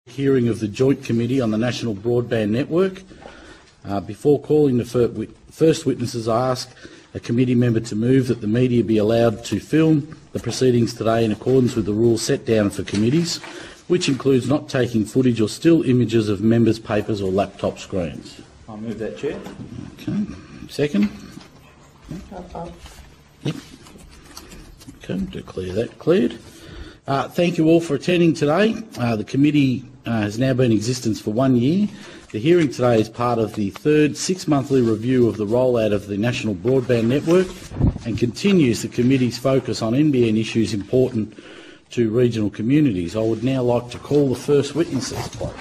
Hearing of the Joint Committee on the National Broadband Network. Before calling the first witnesses, I ask a committee member to move that the media be allowed to film the proceedings today in accordance with the rules set down for committees, which includes not taking footage or still images of members' papers or laptop screens. I'll move that, Chair. Okay. Second? Yep. Okay, declare that cleared. Thank you all for attending today. The committee has now been in existence for 1 year. The hearing today is part of the third six-monthly review of the rollout of the National Broadband Network and continues the committee's focus on NBN issues important to regional communities. I would now like to call the first witnesses, please.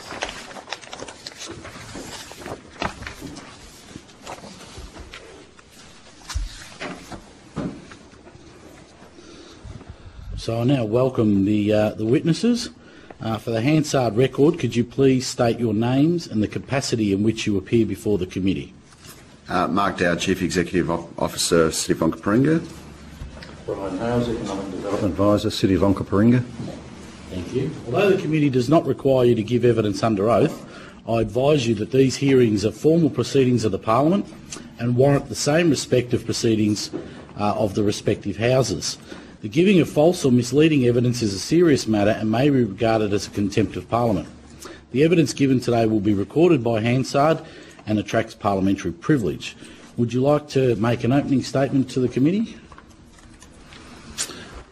So I now welcome the witnesses. For the Hansard record, could you please state your names and the capacity in which you appear before the committee? Mark Dowd, Chief Executive Officer, City of Onkaparinga. Brian Hales, Economic Development Advisor, City of Onkaparinga. Thank you. Although the committee does not require you to give evidence under oath, I advise you that these hearings are formal proceedings of the Parliament and warrant the same respect of proceedings of the respective houses. The giving of false or misleading evidence is a serious matter and may be regarded as a contempt of Parliament. The evidence given today will be recorded by Hansard and attracts parliamentary privilege. Would you like to make an opening statement to the committee?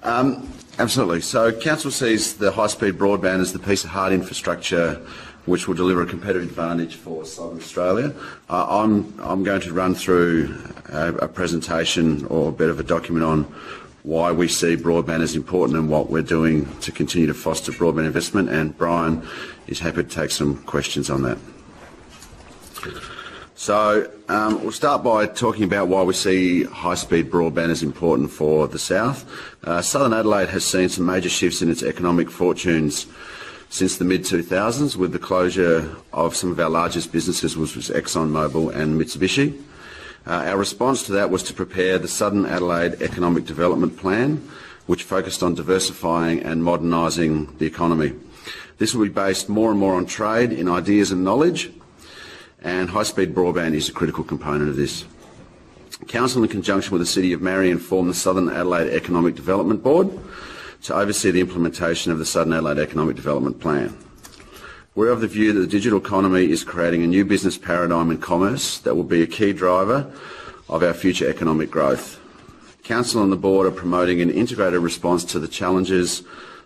Absolutely. So Council sees the high-speed broadband as the piece of hard infrastructure which will deliver a competitive advantage for Southern Australia. I'm going to run through a presentation or a bit of a document on why we see broadband as important and what we're doing to continue to foster broadband investment, and Brian is happy to take some questions on that. So we'll start by talking about why we see high-speed broadband as important for the South. Southern Adelaide has seen some major shifts in its economic fortunes since the mid-2000s with the closure of some of our largest businesses, which was ExxonMobil and Mitsubishi. Our response to that was to prepare the Southern Adelaide Economic Development Plan, which focused on diversifying and modernising the economy. This will be based more and more on trade in ideas and knowledge, and high-speed broadband is a critical component of this. Council, in conjunction with the City of Marion, formed the Southern Adelaide Economic Development Board to oversee the implementation of the Southern Adelaide Economic Development Plan. We're of the view that the digital economy is creating a new business paradigm in commerce that will be a key driver of our future economic growth. Council and the Board are promoting an integrated response to the challenges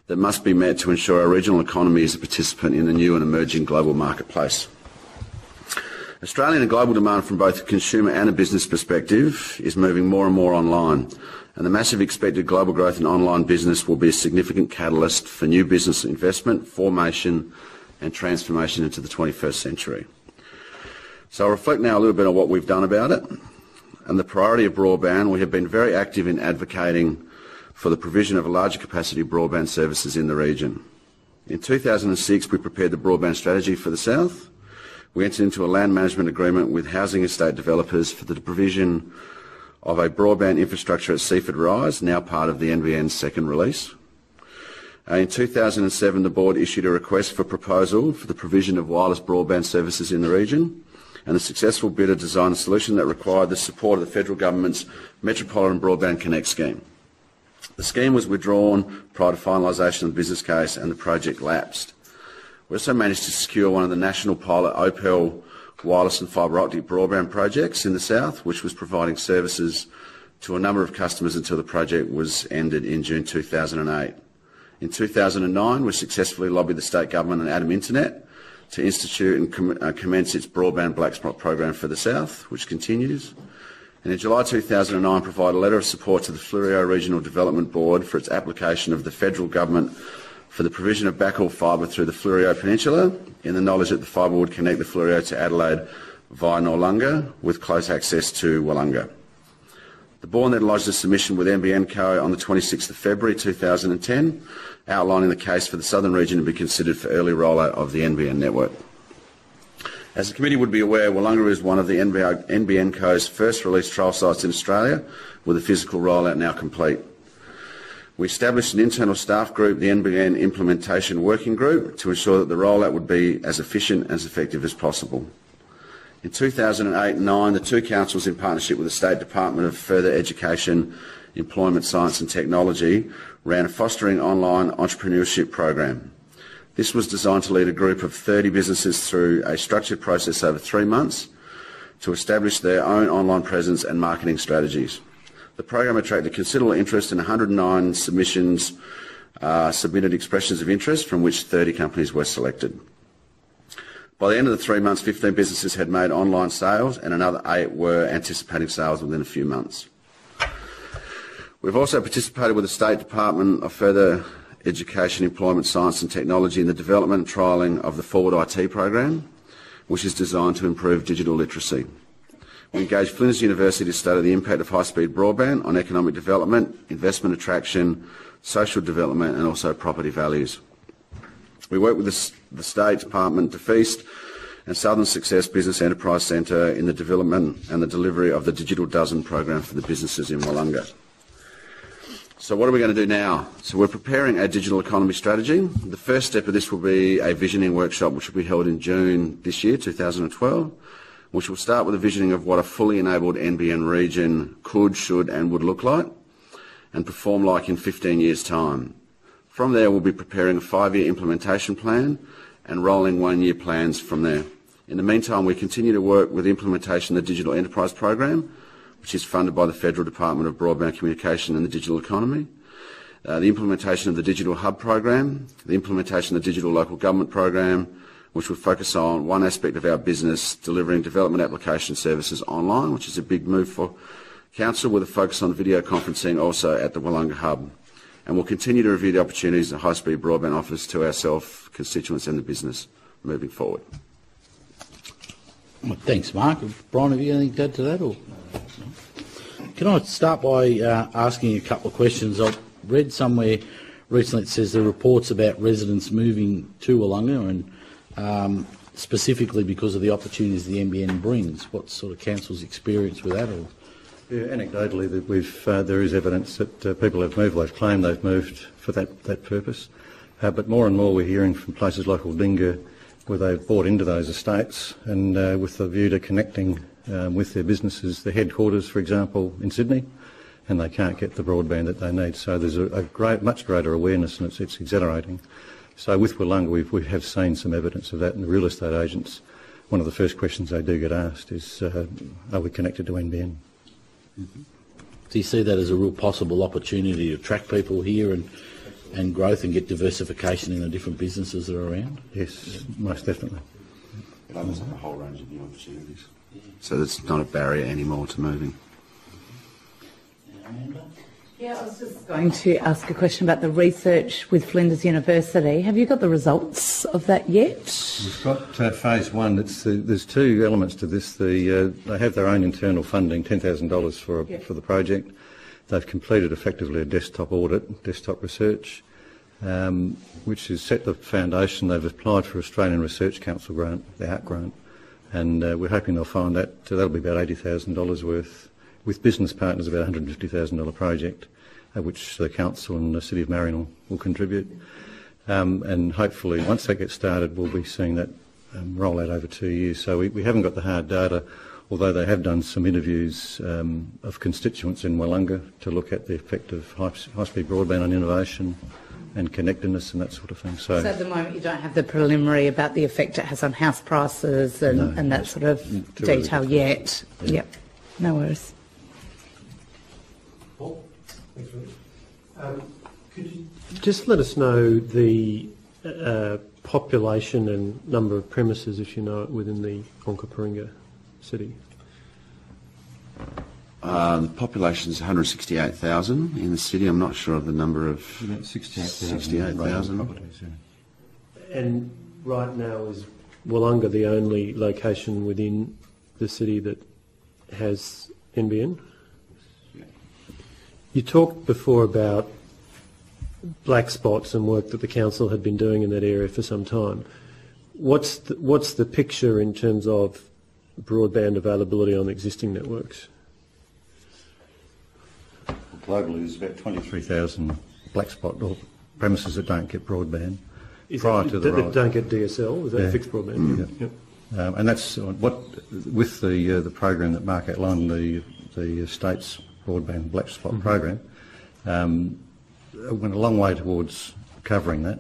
that must be met to ensure our regional economy is a participant in the new and emerging global marketplace. Australian and global demand from both a consumer and a business perspective is moving more and more online, and the massive expected global growth in online business will be a significant catalyst for new business investment, formation and transformation into the 21st century. So I'll reflect now a little bit on what we've done about it and the priority of broadband. We have been very active in advocating for the provision of a larger capacity broadband services in the region. In 2006, we prepared the broadband strategy for the South. We entered into a land management agreement with housing estate developers for the provision of a broadband infrastructure at Seaford Rise, now part of the NBN's second release. In 2007, the Board issued a request for proposal for the provision of wireless broadband services in the region, and the successful bidder designed a solution that required the support of the Federal Government's Metropolitan Broadband Connect scheme. The scheme was withdrawn prior to finalisation of the business case and the project lapsed. We also managed to secure one of the national pilot Opel wireless and fibre optic broadband projects in the South, which was providing services to a number of customers until the project was ended in June 2008. In 2009, we successfully lobbied the State Government and Atom Internet to institute and commence its broadband black spot program for the South, which continues. And in July 2009, provided a letter of support to the Fleurieu Regional Development Board for its application of the Federal Government for the provision of backhaul fibre through the Fleurieu Peninsula, in the knowledge that the fibre would connect the Fleurieu to Adelaide via Noarlunga, with close access to Willunga. The Board then lodged a submission with NBN Co on the 26th of February 2010, outlining the case for the southern region to be considered for early rollout of the NBN network. As the committee would be aware, Willunga is one of the NBN Co's first released trial sites in Australia, with the physical rollout now complete. We established an internal staff group, the NBN Implementation Working Group, to ensure that the rollout would be as efficient and as effective as possible. In 2008-9, the two councils, in partnership with the State Department of Further Education, Employment, Science and Technology, ran a Fostering Online Entrepreneurship program. This was designed to lead a group of 30 businesses through a structured process over 3 months to establish their own online presence and marketing strategies. The program attracted considerable interest, and 109 submissions submitted expressions of interest, from which 30 companies were selected. By the end of the 3 months, 15 businesses had made online sales, and another 8 were anticipating sales within a few months. We've also participated with the State Department of Further Education, Employment, Science and Technology in the development and trialling of the Forward IT program, which is designed to improve digital literacy. We engaged Flinders University to study the impact of high-speed broadband on economic development, investment attraction, social development and also property values. We worked with the State Department, DeFeast and Southern Success Business Enterprise Centre in the development and the delivery of the Digital Dozen program for the businesses in Willunga. So what are we going to do now? So we're preparing a digital economy strategy. The first step of this will be a visioning workshop, which will be held in June this year, 2012, which will start with a visioning of what a fully enabled NBN region could, should and would look like and perform like in 15 years' time. From there, we'll be preparing a 5-year implementation plan and rolling 1-year plans from there. In the meantime, we continue to work with the implementation of the Digital Enterprise Program, which is funded by the Federal Department of Broadband Communication and the Digital Economy, the implementation of the Digital Hub Program, the implementation of the Digital Local Government Program, which will focus on one aspect of our business, delivering development application services online, which is a big move for Council, with a focus on video conferencing also at the Willunga Hub. And we'll continue to review the opportunities that high-speed broadband offers to ourselves, constituents and the business moving forward. Well, thanks, Mark. Brian, have you anything to add to that? Or? Can I start by asking a couple of questions? I've read somewhere recently it says there are reports about residents moving to Willunga and specifically because of the opportunities the NBN brings. What sort of council's experience with that? Or? Yeah, anecdotally, that there is evidence that people have moved. They've claimed they've moved for that purpose. But more and more we're hearing from places like Aldinga where they've bought into those estates and with the view to connecting with their businesses, the headquarters, for example, in Sydney, and they can't get the broadband that they need. So there's a much greater awareness, and it's exhilarating. So with Willunga, we have seen some evidence of that, and the real estate agents, one of the first questions they do get asked is, are we connected to NBN? Mm-hmm. Do you see that as a real possible opportunity to attract people here and growth and get diversification in the different businesses that are around? Yes, most definitely. It opens up a whole range of new opportunities. So it's not a barrier anymore to moving. Yeah, I was just going to ask a question about the research with Flinders University. Have you got the results of that yet? We've got phase one. There's two elements to this. They have their own internal funding, $10,000 for the project. They've completed effectively a desktop audit, desktop research, which has set the foundation. They've applied for Australian Research Council grant, the ARC grant, and we're hoping they'll find that'll be about $80,000 worth. With business partners, about $150,000 project, which the council and the City of Marion will contribute. And hopefully, once that gets started, we'll be seeing that roll out over 2 years. So we haven't got the hard data, although they have done some interviews of constituents in Willunga to look at the effect of high-speed broadband on innovation and connectedness and that sort of thing. So at the moment you don't have the preliminary about the effect it has on house prices and that sort of detail yet? Yeah. Yep, no worries. Paul? Thanks, could you just let us know the population and number of premises, if you know it, within the Onkaparinga city? The population is 168,000 in the city. I'm not sure of the number of... About 68,000. 68,000. And right now is Willunga the only location within the city that has NBN? You talked before about black spots and work that the council had been doing in that area for some time. What's the picture in terms of broadband availability on existing networks? Globally, there's about 23,000 black spot or premises that don't get broadband Is prior that, to the that rise. don't get DSL? Is that Yeah. fixed broadband? Yep. And that's what, with the program that Mark outlined, the state's broadband black spot program, went a long way towards covering that,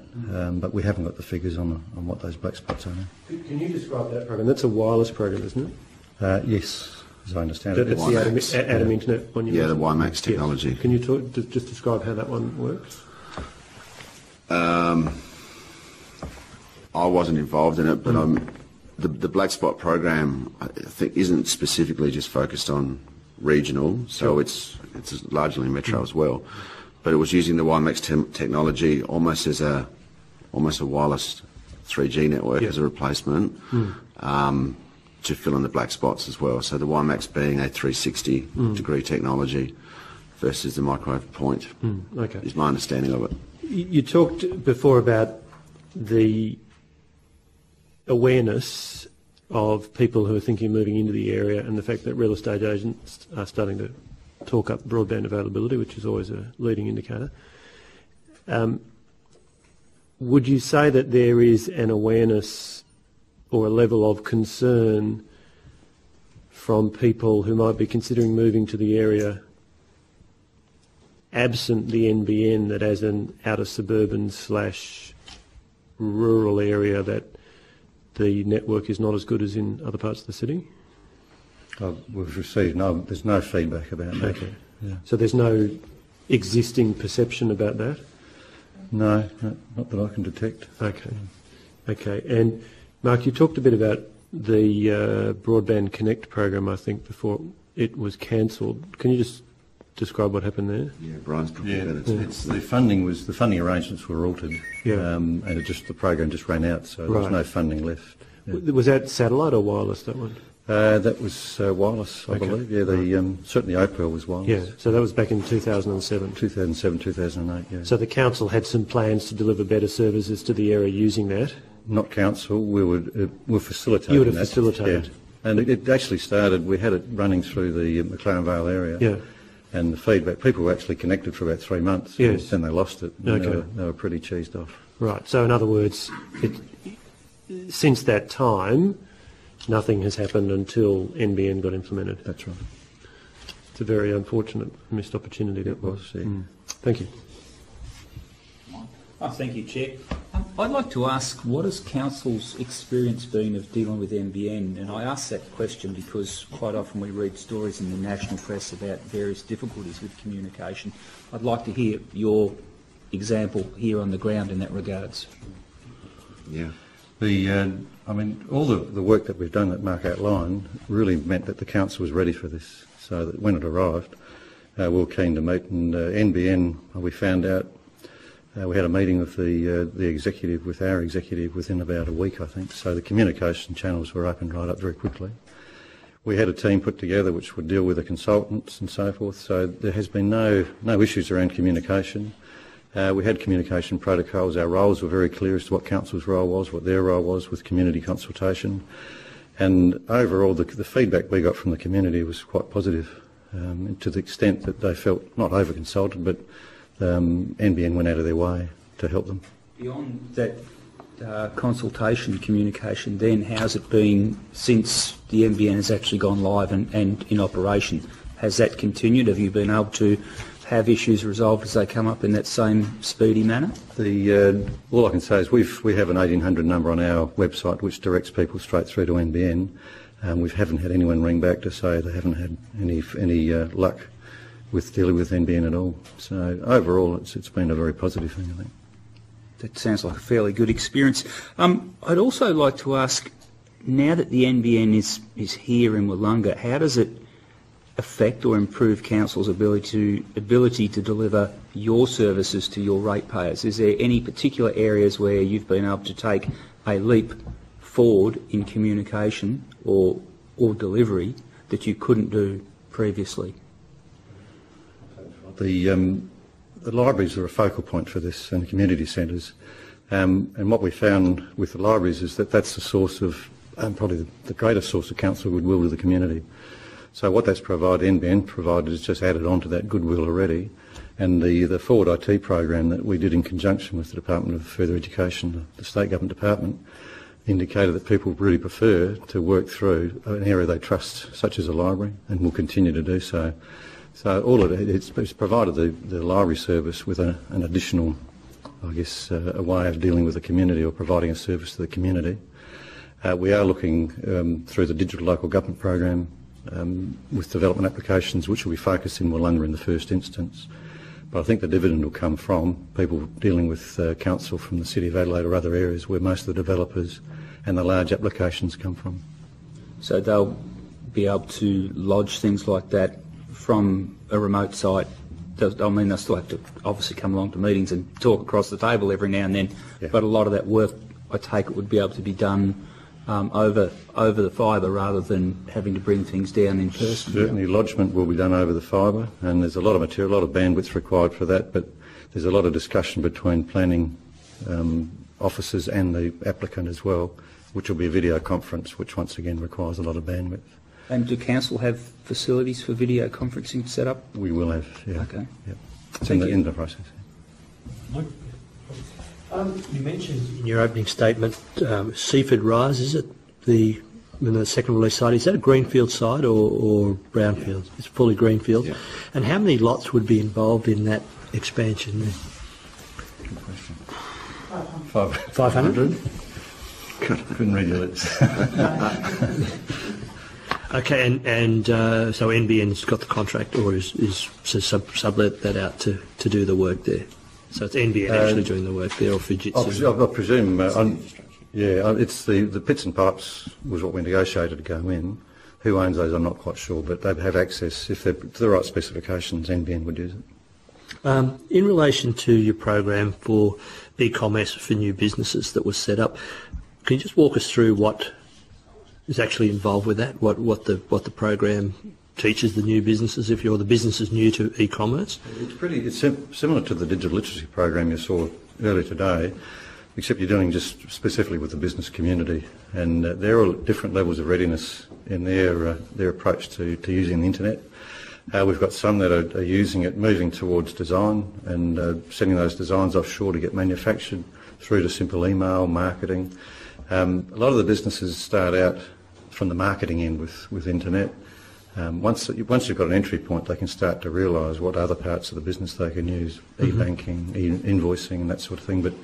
but we haven't got the figures on what those black spots are. Can you describe that program? That's a wireless program, isn't it? Yes, as I understand it. That's the WiMAX. Atom Internet one. Yeah, the WiMAX technology. Yes. Can you just describe how that one works? I wasn't involved in it, but the Black Spot program, I think, isn't specifically just focused on regional, so it's largely metro as well. But it was using the WiMAX technology almost as a wireless 3G network as a replacement to fill in the black spots as well. So the WiMAX being a 360 degree technology versus the microwave point Okay. is my understanding of it. You talked before about the awareness of people who are thinking of moving into the area and the fact that real estate agents are starting to talk up broadband availability, which is always a leading indicator. Would you say that there is an awareness or a level of concern from people who might be considering moving to the area absent the NBN, that as an outer suburban / rural area that the network is not as good as in other parts of the city? We've received there's no feedback about that. Okay. Yeah. So there's no existing perception about that? No, not that I can detect. Okay. Okay. And Mark, you talked a bit about the Broadband Connect program, I think, before it was cancelled. Can you just describe what happened there? Yeah, Brian's probably better. It's the funding arrangements were altered, and the program just ran out, so there was no funding left. Yeah. Was that satellite or wireless, that one? That was wireless, I believe. Yeah, certainly Opel was wireless. Yeah, so that was back in 2007. 2007, 2008. Yeah. So the council had some plans to deliver better services to the area using that. Not council. We were facilitating. You would have that. facilitated. Yeah. And it actually started. We had it running through the McLaren Vale area. Yeah. And the feedback, people were actually connected for about 3 months. Yes. Then they lost it. And Okay. they were pretty cheesed off. Right. So in other words, since that time, nothing has happened until NBN got implemented. That's right. It's a very unfortunate missed opportunity. It was. Yeah. Thank you. Oh, thank you, Chair. I'd like to ask, what has Council's experience been of dealing with NBN? And I ask that question because quite often we read stories in the national press about various difficulties with communication. I'd like to hear your example here on the ground in that regards. Yeah. All the work that we've done that Mark outlined really meant that the council was ready for this. So that when it arrived, we were keen to meet, and NBN, we found out. We had a meeting with the executive, with our executive, within about a week, I think. So the communication channels were opened right up very quickly. We had a team put together which would deal with the consultants and so forth. So there has been no issues around communication. We had communication protocols. Our roles were very clear as to what council's role was, what their role was with community consultation. And overall, the feedback we got from the community was quite positive, to the extent that they felt not over-consulted, but NBN went out of their way to help them. Beyond that consultation communication, then, how's it been since the NBN has actually gone live and in operation? Has that continued? Have you been able to have issues resolved as they come up in that same speedy manner? All I can say is we have an 1800 number on our website which directs people straight through to NBN. We haven't had anyone ring back to say they haven't had any luck with dealing with NBN at all. So overall, it's been a very positive thing, I think. That sounds like a fairly good experience. I'd also like to ask, now that the NBN is here in Willunga, how does it affect or improve council's ability to deliver your services to your ratepayers? Is there any particular areas where you've been able to take a leap forward in communication or delivery that you couldn't do previously? The libraries are a focal point for this, and the community centres. And what we found with the libraries is that that's the source of, probably the greatest source of council goodwill to the community. So what that's provided, NBN provided, is just added on to that goodwill already. And the Forward IT program that we did in conjunction with the Department of Further Education, the State Government Department, indicated that people really prefer to work through an area they trust, such as a library, and will continue to do so. So all of it's provided the library service with an additional, I guess, a way of dealing with the community or providing a service to the community. We are looking through the Digital Local Government program with development applications which will be focused in Wollonga in the first instance. But I think the dividend will come from people dealing with council from the City of Adelaide or other areas where most of the developers and the large applications come from. So they'll be able to lodge things like that from a remote site. I mean, they'll still have to obviously come along to meetings and talk across the table every now and then, yeah. But a lot of that work, I take it, would be able to be done over the fibre rather than having to bring things down in person. Certainly lodgement will be done over the fibre, and there's a lot of material, a lot of bandwidth required for that, but there's a lot of discussion between planning officers and the applicant as well, which will be a video conference, which once again requires a lot of bandwidth. And do council have facilities for video conferencing set up? We will have, yeah. Okay. Yep. It's in the process. You mentioned in your opening statement Seaford Rise, is it? The second release site, is that a greenfield site or brownfield? It's fully greenfield. Yeah. And how many lots would be involved in that expansion there? Good question. 500? Couldn't read your lips. Okay, and so NBN's got the contract, or is sublet that out to do the work there? So it's NBN actually doing the work there, or Fujitsu? I presume, it's the pits and pipes was what we negotiated to go in. Who owns those, I'm not quite sure, but they have access. If they're to the right specifications, NBN would use it. In relation to your program for e-commerce for new businesses that was set up, can you just walk us through what is actually involved with that? What the program teaches the new businesses if the business is new to e-commerce? It's similar to the digital literacy program you saw earlier today, except you're dealing just specifically with the business community, and they're all at different levels of readiness in their approach to using the internet. We've got some that are using it, moving towards design and sending those designs offshore to get manufactured, through to simple email marketing. A lot of the businesses start out from the marketing end with internet. Once you've got an entry point, they can start to realise what other parts of the business they can use, e-banking, invoicing and that sort of thing. But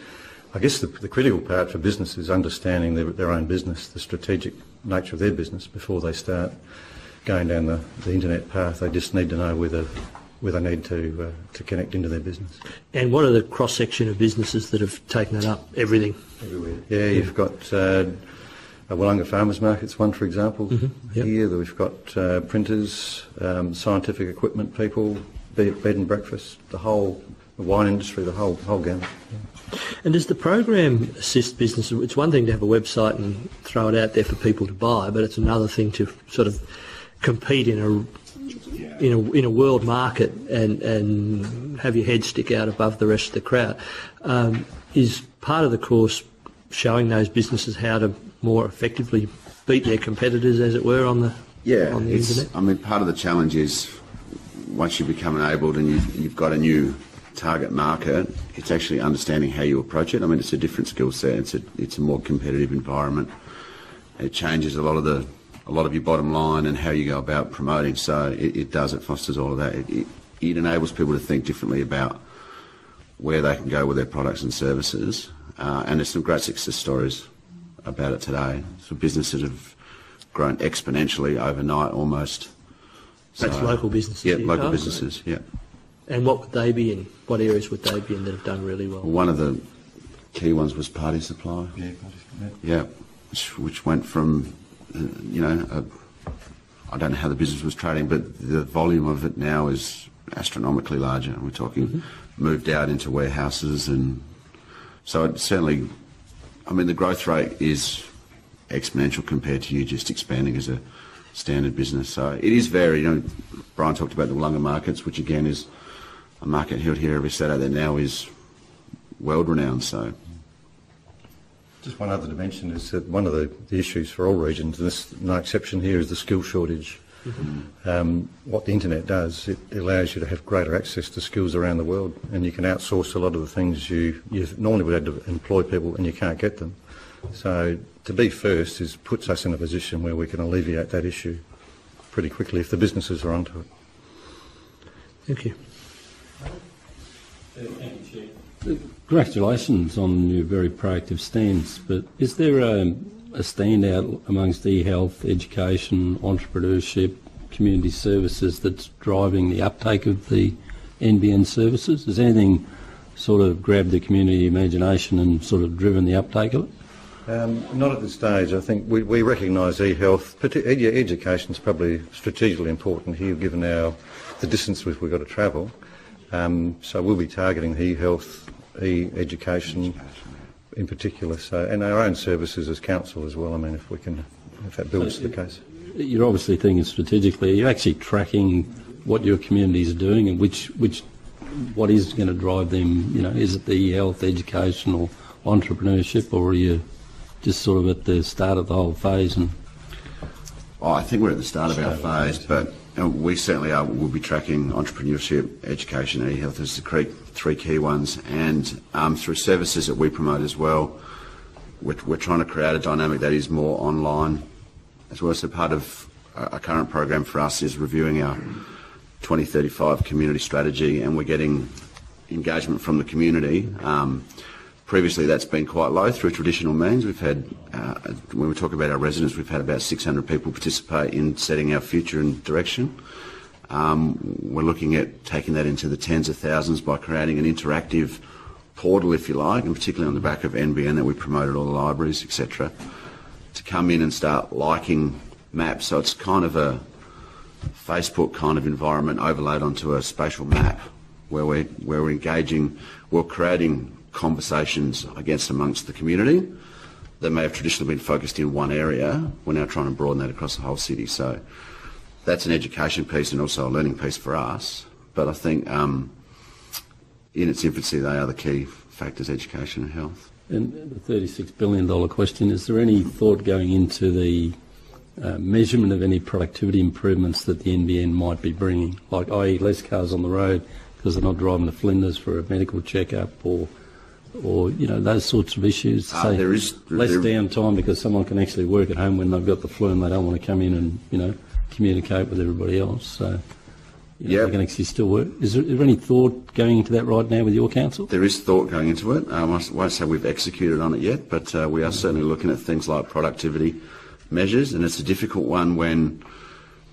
I guess the critical part for business is understanding their own business, the strategic nature of their business before they start going down the internet path. They just need to know where they need to connect into their business. And what are the cross-section of businesses that have taken it up? Everything? Everywhere. Yeah, you've got Wollonga Farmers Market's one, for example. Yep. Here we've got printers, scientific equipment people, bed and breakfast, the wine industry, the whole gamut. Yeah. And does the program assist businesses? It's one thing to have a website and throw it out there for people to buy, but it's another thing to sort of compete in a world market and have your head stick out above the rest of the crowd. Is part of the course showing those businesses how to more effectively beat their competitors, as it were, on the internet? I mean, part of the challenge is once you become enabled and you've got a new target market, it's actually understanding how you approach it. I mean, it's a different skill set. It's a more competitive environment. It changes a lot of your bottom line and how you go about promoting. So it fosters all of that. It enables people to think differently about where they can go with their products and services. And there's some great success stories about it today. So businesses have grown exponentially overnight almost. That's local businesses? Yeah, local businesses, yeah. And what would they be in? What areas would they be in that have done really well? One of the key ones was Party Supply. Yeah, Party Supply. Yeah, which went from, I don't know how the business was trading, but the volume of it now is astronomically larger. We're talking moved out into warehouses, and so it certainly, I mean, the growth rate is exponential compared to you just expanding as a standard business. So it is varied. Brian talked about the Wollonga markets, which again is a market held here every Saturday that now is world renowned. So just one other dimension is that one of the issues for all regions, and this no exception here, is the skill shortage. What the internet does, it allows you to have greater access to skills around the world, and you can outsource a lot of the things you normally would have to employ people and you can't get them. So to be first puts us in a position where we can alleviate that issue pretty quickly if the businesses are onto it. Thank you. Congratulations on your very proactive stance, but is there a standout amongst e-health, education, entrepreneurship, community services that's driving the uptake of the NBN services? Has anything sort of grabbed the community imagination and sort of driven the uptake of it? Not at this stage. I think we recognise e-health, education is probably strategically important here given the distance we've got to travel. So we'll be targeting e-health, e-education in particular, and our own services as council as well. I mean, if that builds the case. You're obviously thinking strategically. Are you actually tracking what your communities are doing and what is going to drive them? You know, is it the e-health, education, or entrepreneurship, or are you just sort of at the start of the whole phase? Well, I think we're at the start of our phase, but we certainly are. We'll be tracking entrepreneurship, education, and e-health as the three key ones, and through services that we promote as well. We're trying to create a dynamic that is more online as well. So part of a current program for us is reviewing our 2035 community strategy, and we're getting engagement from the community. Previously, that's been quite low through traditional means. We've had, when we talk about our residents, we've had about 600 people participate in setting our future and direction. We're looking at taking that into the tens of thousands by creating an interactive portal, if you like, and particularly on the back of NBN that we promote at all the libraries, etc., to come in and start liking maps. So it's kind of a Facebook kind of environment overlaid onto a spatial map where we're engaging, we're creating conversations, I guess, amongst the community that may have traditionally been focused in one area. We're now trying to broaden that across the whole city. So that's an education piece and also a learning piece for us. But I think in its infancy, they are the key factors, education and health. And the $36 billion question, is there any thought going into the measurement of any productivity improvements that the NBN might be bringing, like i.e. less cars on the road because they're not driving to Flinders for a medical checkup, or you know, those sorts of issues? Say There is less downtime because someone can actually work at home when they've got the flu and they don't want to come in and, you know, communicate with everybody else. So they can actually still work. Is there any thought going into that right now with your council? There is thought going into it. I won't say we've executed on it yet, but we are certainly looking at things like productivity measures, and it's a difficult one when,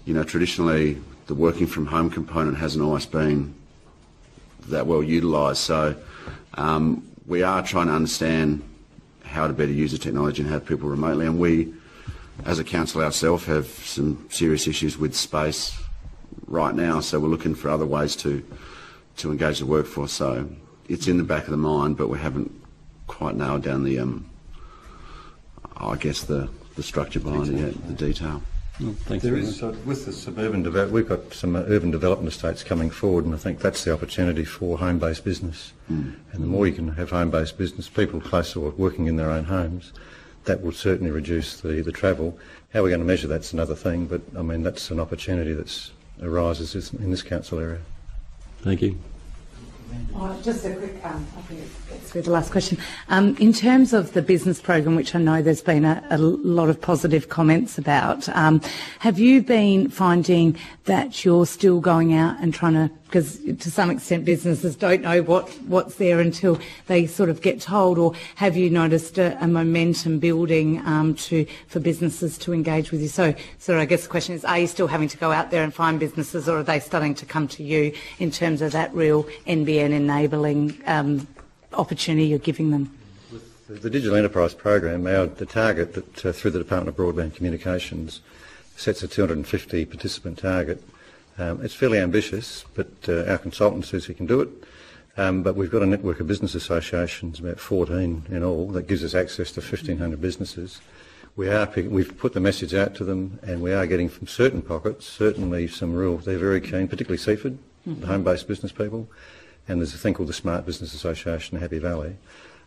you know, traditionally the working from home component hasn't always been that well utilised. So we are trying to understand how to better use the technology and have people remotely, and we, as a council ourselves, have some serious issues with space right now, so we're looking for other ways to engage the workforce. So it's in the back of the mind, but we haven't quite nailed down the I guess the structure behind it yet, the detail. Well, thanks. There is, with the suburban development, we've got some urban development estates coming forward, and I think that's the opportunity for home-based business. And the more you can have home-based business, people closer or working in their own homes, that will certainly reduce the travel. How we're going to measure that's another thing, but I mean that's an opportunity that arises in this council area. Thank you. Just a quick, I think it's the last question. In terms of the business program, which I know there's been a lot of positive comments about, have you been finding that you're still going out and trying to, because to some extent businesses don't know what's there until they sort of get told, or have you noticed a momentum building for businesses to engage with you? So I guess the question is, are you still having to go out there and find businesses, or are they starting to come to you in terms of that real NBN enabling opportunity you're giving them? With the Digital Enterprise Program, the target that through the Department of Broadband Communications sets a 250 participant target. It's fairly ambitious, but our consultant says he can do it. But we've got a network of business associations, about 14 in all, that gives us access to 1,500 businesses. We've put the message out to them, and we are getting from certain pockets, certainly some real, they're very keen, particularly Seaford, the home-based business people, and there's a thing called the Smart Business Association in Happy Valley.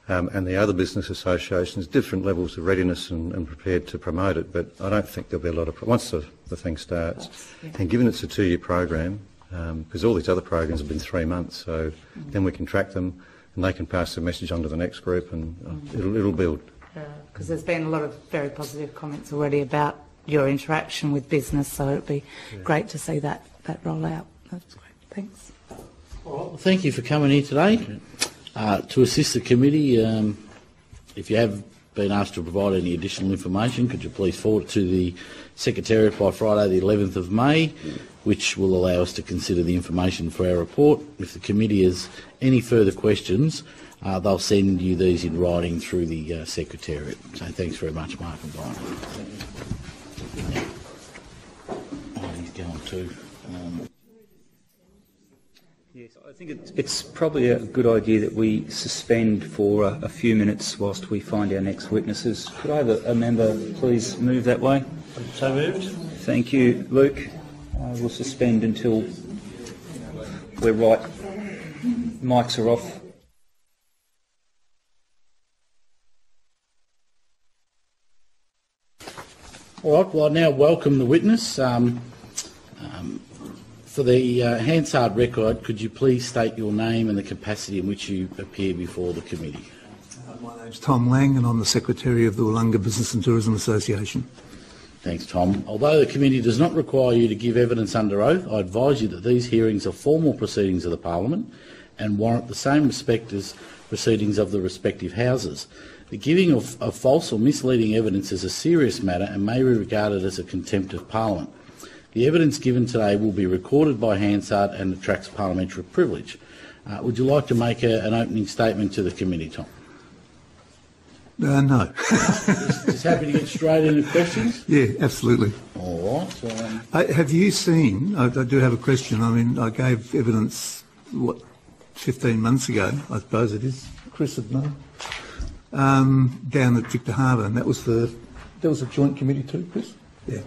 and the other business associations, different levels of readiness and prepared to promote it. But I don't think there'll be a lot of once the thing starts, and given it's a 2-year program, because all these other programs have been 3 months, so then we can track them and they can pass the message on to the next group, and it'll build. Because there's been a lot of very positive comments already about your interaction with business, so it'd be great to see that roll out. That's great. Thanks. All right, well, thank you for coming here today. To assist the committee, if you have been asked to provide any additional information, could you please forward it to the Secretariat by Friday the 11th of May, which will allow us to consider the information for our report. If the committee has any further questions, they'll send you these in writing through the Secretariat. So thanks very much, Mark and Brian. Oh, he's going to. Yes, I think it's probably a good idea that we suspend for a few minutes whilst we find our next witnesses. Could I have a member please move that way? So moved. Thank you, Luke. We'll suspend until we're right. Mics are off. All right, well, I now welcome the witness. For the Hansard record, could you please state your name and the capacity in which you appear before the committee? My name's Tom Lang and I'm the Secretary of the Wollonga Business and Tourism Association. Thanks, Tom. Although the committee does not require you to give evidence under oath, I advise you that these hearings are formal proceedings of the Parliament and warrant the same respect as proceedings of the respective houses. The giving of false or misleading evidence is a serious matter and may be regarded as a contempt of Parliament. The evidence given today will be recorded by Hansard and attracts parliamentary privilege. Would you like to make an opening statement to the committee, Tom? No. Just happy to get straight into questions? Yeah, absolutely. All right. Have you seen, I do have a question, I mean, I gave evidence, 15 months ago, I suppose it is, Chris would know, down at Victor Harbour, and that was a joint committee too, Chris? Yeah.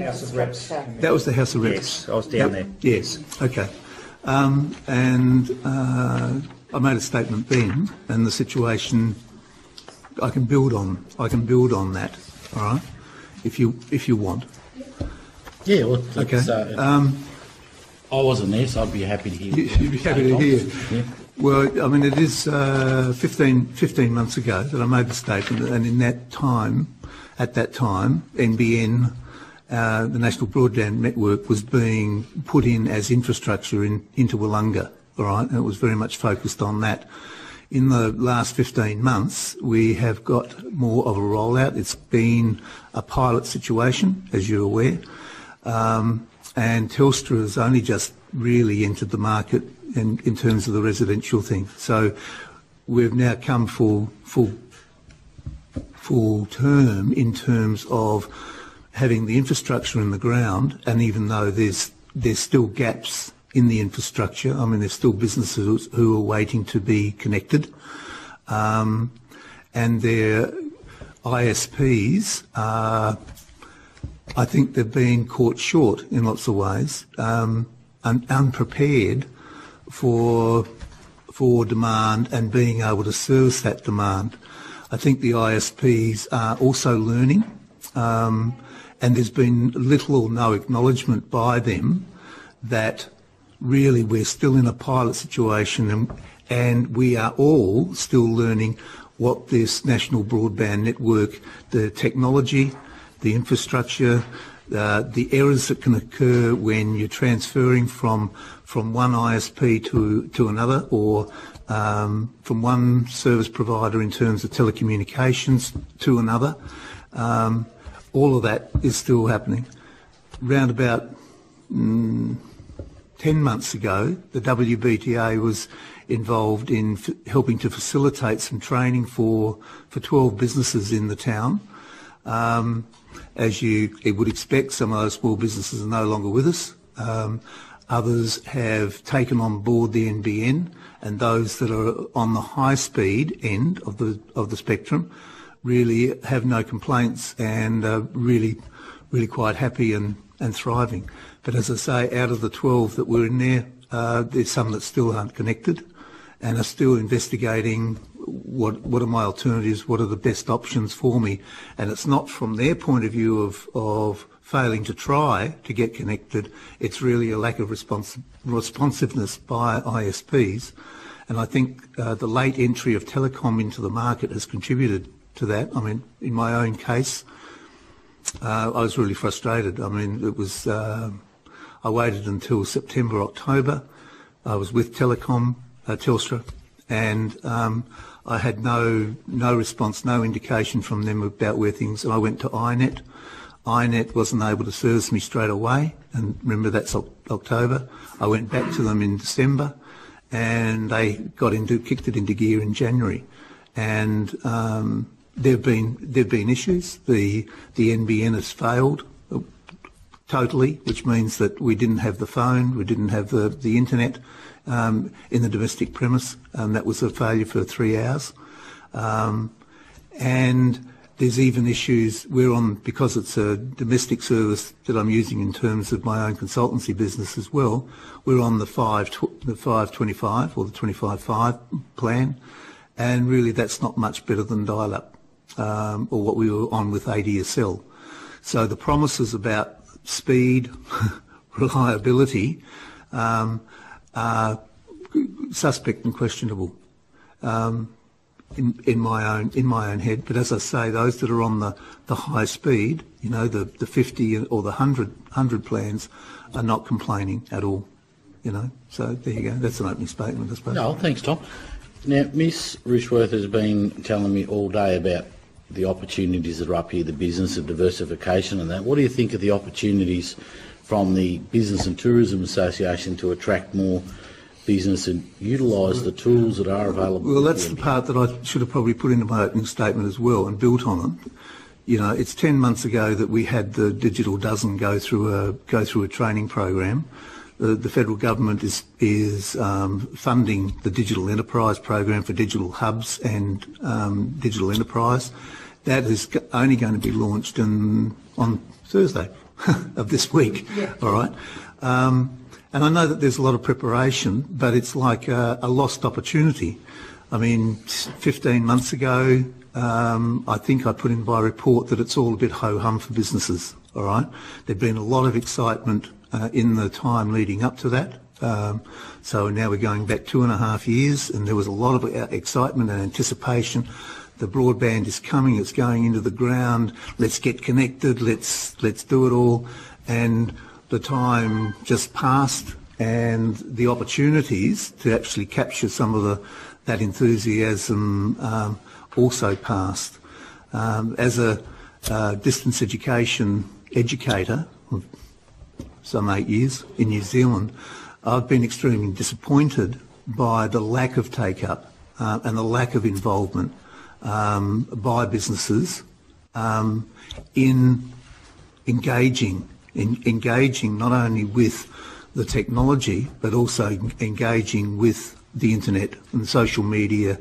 House of Reps. That was the House of Reps. Yes, I was down there. Yes, okay. And I made a statement then, and the situation I can build on that. All right, if you want. Yeah. Well, okay. I wasn't there, so I'd be happy to hear. You'd be happy to hear. Yeah. Well, I mean, it is 15 months ago that I made the statement, and in that time, NBN, the National Broadband Network, was being put in as infrastructure into Wollonga, all right, and it was very much focused on that. In the last 15 months, we have got more of a rollout. It's been a pilot situation, as you're aware, and Telstra has only just really entered the market in terms of the residential thing. So we've now come full term in terms of having the infrastructure in the ground, and even though there's still gaps in the infrastructure, I mean, there's still businesses who are waiting to be connected, and their ISPs are, I think they're being caught short in lots of ways, and unprepared for demand and being able to service that demand. I think the ISPs are also learning, and there's been little or no acknowledgement by them that really we're still in a pilot situation, and we are all still learning what this national broadband network, the technology, the infrastructure, the errors that can occur when you're transferring from one ISP to another, or from one service provider in terms of telecommunications to another. All of that is still happening. Round about 10 months ago, the WBTA was involved in helping to facilitate some training for 12 businesses in the town. As you would expect, some of those small businesses are no longer with us. Others have taken on board the NBN, and those that are on the high-speed end of the spectrum really have no complaints and are really quite happy and thriving. But as I say, out of the 12 that were in there, there's some that still aren't connected and are still investigating what are my alternatives, what are the best options for me, and it's not from their point of view of failing to try to get connected, it's really a lack of responsiveness by ISPs. And I think the late entry of telecom into the market has contributed to that. I mean, in my own case, I was really frustrated. I mean, it was, I waited until September, October. I was with Telstra, and I had no response, no indication from them about where things, and I went to iiNet. iiNet wasn't able to service me straight away, and remember that's October. I went back to them in December, and they kicked it into gear in January. And there've been issues. The NBN has failed totally, which means that we didn't have the phone, we didn't have the internet in the domestic premise. That was a failure for 3 hours. And there's even issues because it's a domestic service that I'm using in terms of my own consultancy business as well, we're on the 525 or the 25/5 plan, and really that's not much better than dial-up or what we were on with ADSL. So the promises about speed, reliability are suspect and questionable. In my own head, but as I say, those that are on the high speed, you know, the 50 or the 100 plans, are not complaining at all, you know. So there you go. That's an opening statement, I suppose. No, thanks, Tom. Now, Miss Rushworth has been telling me all day about the opportunities that are up here, the business and diversification and that. What do you think of the opportunities from the Business and Tourism Association to attract more business and utilise the tools that are available? Well, that's the part that I should have probably put into my opening statement as well and built on it. You know, it's 10 months ago that we had the Digital Dozen go through a training program. The federal government is funding the Digital Enterprise program for digital hubs and digital enterprise. That is only going to be launched on Thursday of this week. Yeah. All right. And I know that there's a lot of preparation, but it's like a lost opportunity. I mean, 15 months ago, I think I put in my report that it's all a bit ho-hum for businesses, all right? There'd been a lot of excitement in the time leading up to that. So now we're going back 2.5 years, and there was a lot of excitement and anticipation. The broadband is coming, it's going into the ground, let's get connected, let's do it all. And the time just passed, and the opportunities to actually capture some of that enthusiasm also passed. As a distance education educator of some 8 years in New Zealand, I've been extremely disappointed by the lack of take-up and the lack of involvement by businesses in engaging not only with the technology but also engaging with the internet and social media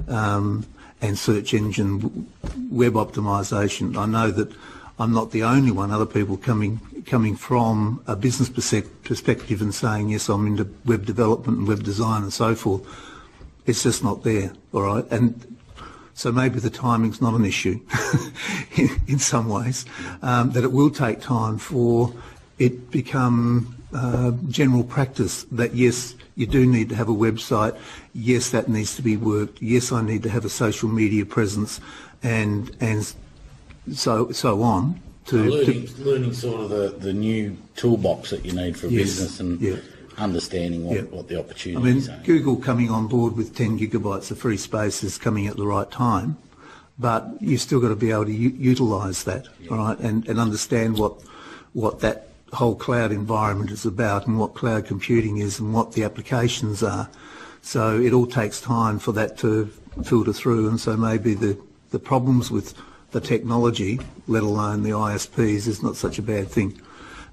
and search engine web optimisation. I know that I'm not the only one. Other people coming from a business perspective and saying, yes, I'm into web development and web design and so forth. It's just not there, all right? And so maybe the timing's not an issue in some ways, that it will take time for it become general practice that, yes, you do need to have a website, yes, that needs to be worked, yes, I need to have a social media presence, and so on. Learning sort of the new toolbox that you need for business and understanding what the opportunities are. I mean, Google coming on board with 10 gigabytes of free space is coming at the right time, but you've still got to be able to utilise that, all right, and understand what that whole cloud environment is about and what cloud computing is and what the applications are. So it all takes time for that to filter through, and so maybe the problems with the technology, let alone the ISPs, is not such a bad thing.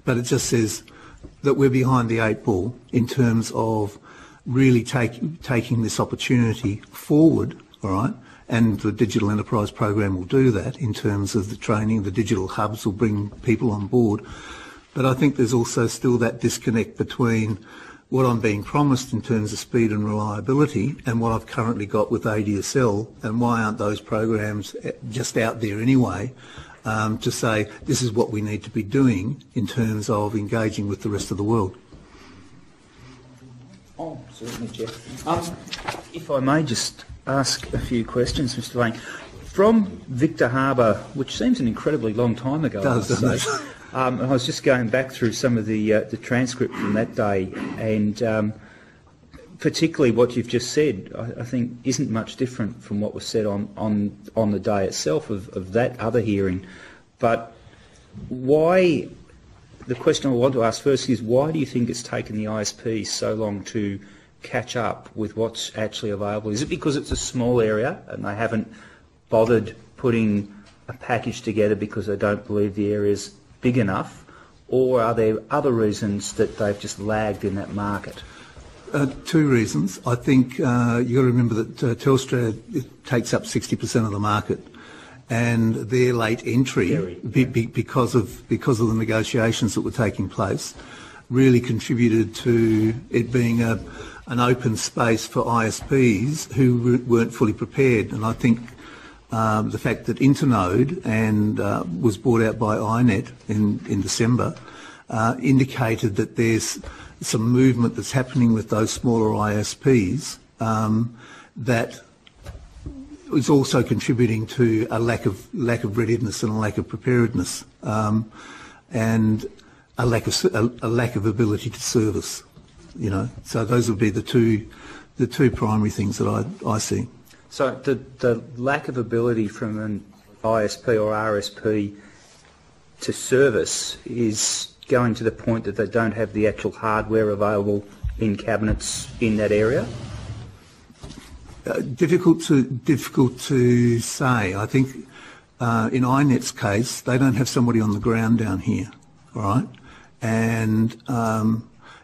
But it just says that we're behind the 8 ball in terms of really taking this opportunity forward, all right? And the Digital Enterprise program will do that in terms of the training. The digital hubs will bring people on board. But I think there's also still that disconnect between what I'm being promised in terms of speed and reliability and what I've currently got with ADSL, and why aren't those programs just out there anyway, to say this is what we need to be doing in terms of engaging with the rest of the world. Oh, certainly, Jeff. If I may just ask a few questions, Mr. Lane. From Victor Harbour, which seems an incredibly long time ago, Doesn't it? I was just going back through some of the transcript from that day, and particularly what you've just said, I think isn't much different from what was said on the day itself of that other hearing. But why? The question I want to ask first is, why do you think it's taken the ISP so long to catch up with what's actually available? Is it because it's a small area and they haven't bothered putting a package together because they don't believe the area's big enough, or are there other reasons that they've just lagged in that market? Two reasons. I think you've got to remember that Telstra takes up 60% of the market, and their late entry, because of the negotiations that were taking place, really contributed to it being an open space for ISPs who weren't fully prepared. And I think the fact that Internode was bought out by iiNet in December indicated that there's some movement that's happening with those smaller ISPs that is also contributing to a lack of readiness and a lack of preparedness, and a lack of ability to service. So those would be the two primary things that I see. So the lack of ability from an ISP or RSP to service is going to the point that they don't have the actual hardware available in cabinets in that area? Difficult to say. I think in iiNet's case, they don't have somebody on the ground down here, all right? And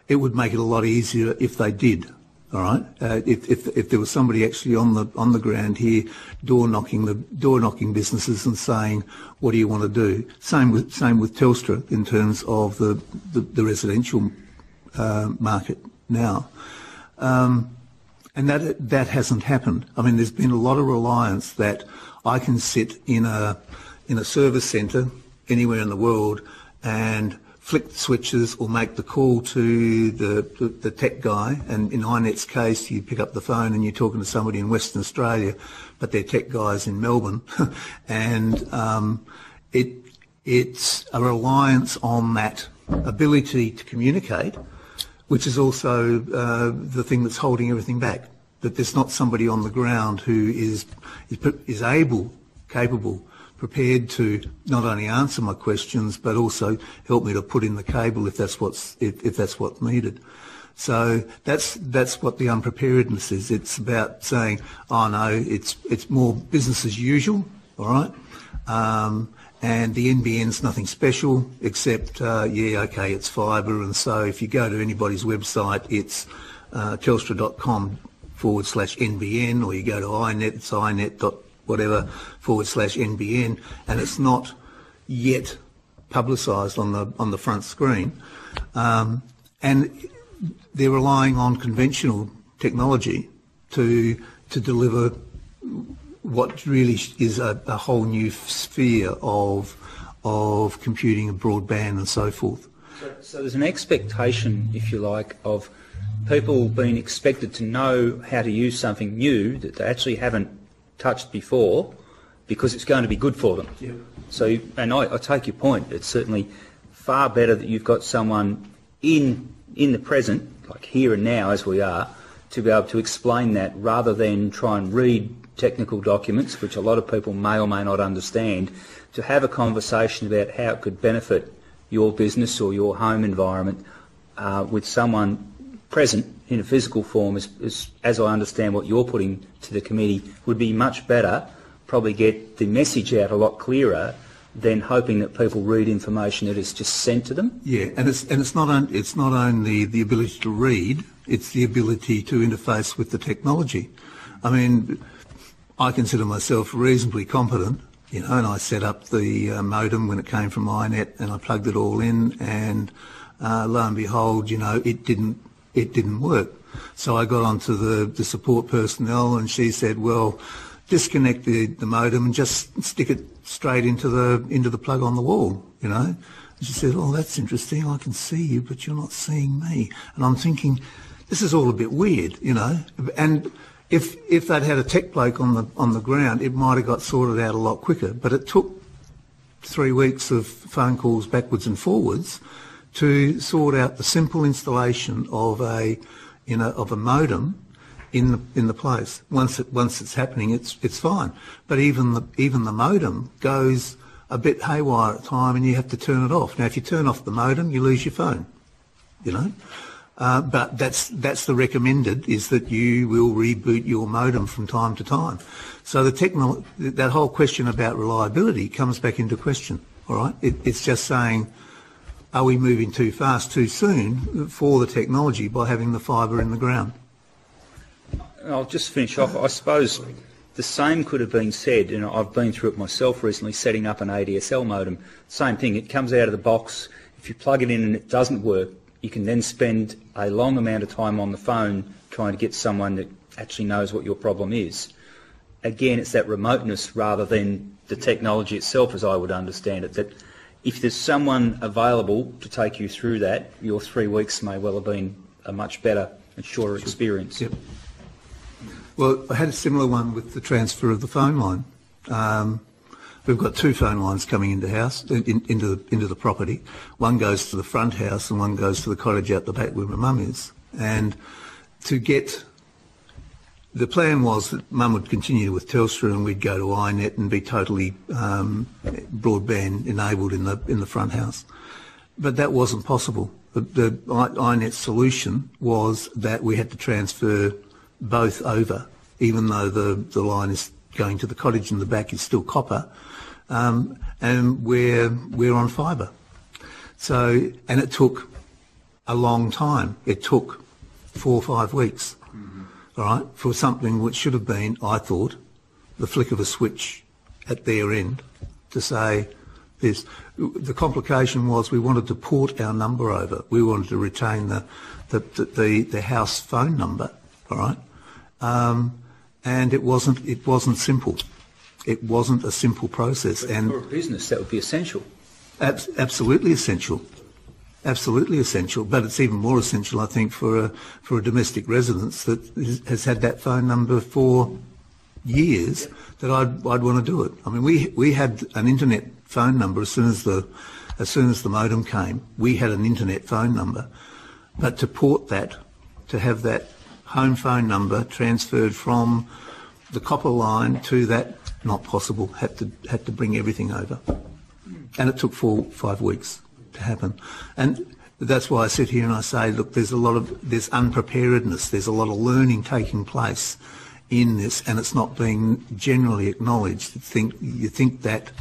it would make it a lot easier if they did. All right. If there was somebody actually on the ground here, door knocking businesses and saying, "What do you want to do?" Same with Telstra in terms of the residential market now, and that hasn't happened. I mean, there's been a lot of reliance that I can sit in a service centre anywhere in the world and flick the switches or make the call to the tech guy, and in iiNet's case you pick up the phone and you're talking to somebody in Western Australia, but their tech guy's in Melbourne, and it's a reliance on that ability to communicate, which is also the thing that's holding everything back, that there's not somebody on the ground who is capable, prepared to not only answer my questions but also help me to put in the cable if that's what's needed. So that's what the unpreparedness is. It's about saying, oh no, it's more business as usual, all right, and the NBN's nothing special except it's fibre, and so if you go to anybody's website, it's telstra.com/NBN, or you go to iiNet, it's iiNet.whatever/NBN, and it's not yet publicised on the front screen, and they're relying on conventional technology to deliver what really is a whole new sphere of computing and broadband and so forth. So there's an expectation, if you like, of people being expected to know how to use something new that they actually haven't touched before, because it's going to be good for them. Yep. So, and I take your point. It's certainly far better that you've got someone in the present, like here and now as we are, to be able to explain that, rather than try and read technical documents, which a lot of people may or may not understand, to have a conversation about how it could benefit your business or your home environment with someone present in a physical form, as I understand what you're putting to the committee, would be much better, probably get the message out a lot clearer than hoping that people read information that is just sent to them. Yeah, and it's not only the ability to read, it's the ability to interface with the technology. I mean, I consider myself reasonably competent, and I set up the modem when it came from iiNet, and I plugged it all in, and lo and behold, it didn't it didn't work. So I got onto the support personnel, and she said, well, disconnect the modem and just stick it straight into the plug on the wall, you know. And she said, oh, that's interesting. I can see you, but you're not seeing me. And I'm thinking, this is all a bit weird, you know. And if they'd had a tech bloke on the ground, it might have got sorted out a lot quicker. But it took 3 weeks of phone calls backwards and forwards to sort out the simple installation of a modem in the place. Once it's happening, it's fine. But even the modem goes a bit haywire at time, and you have to turn it off. Now, if you turn off the modem, you lose your phone, you know. But that's the recommended, is that you will reboot your modem from time to time. So that whole question about reliability comes back into question. All right, it's just saying, are we moving too fast, too soon for the technology by having the fibre in the ground? I'll just finish off. I suppose the same could have been said, and I've been through it myself recently, setting up an ADSL modem. Same thing, it comes out of the box. If you plug it in and it doesn't work, you can then spend a long amount of time on the phone trying to get someone that actually knows what your problem is. Again, it's that remoteness rather than the technology itself, as I would understand it, that if there's someone available to take you through that, your 3 weeks may well have been a much better and shorter experience. Yep. Well, I had a similar one with the transfer of the phone line. We've got 2 phone lines coming into the property. One goes to the front house and one goes to the cottage out the back where my mum is. And the plan was that Mum would continue with Telstra and we'd go to iNet and be totally broadband enabled in the front house. But that wasn't possible. The iNet solution was that we had to transfer both over, even though the line is going to the cottage and the back is still copper, and we're on fibre. So, and it took a long time. It took 4 or 5 weeks, all right, for something which should have been, I thought, the flick of a switch at their end to say this. The complication was we wanted to port our number over. We wanted to retain the house phone number, all right. And it wasn't simple. It wasn't a simple process. But and for a business, that would be essential. Absolutely essential. Absolutely essential. But it's even more essential, I think, for a domestic residence that has had that phone number for years, that I'd want to do it. I mean, we had an internet phone number as soon as the modem came. We had an internet phone number, but to port that, to have that home phone number transferred from the copper line to that, not possible. Had to bring everything over, and it took 4 or 5 weeks to happen. And that's why I sit here and I say, look, there's unpreparedness. There's a lot of learning taking place in this, and it's not being generally acknowledged. You think that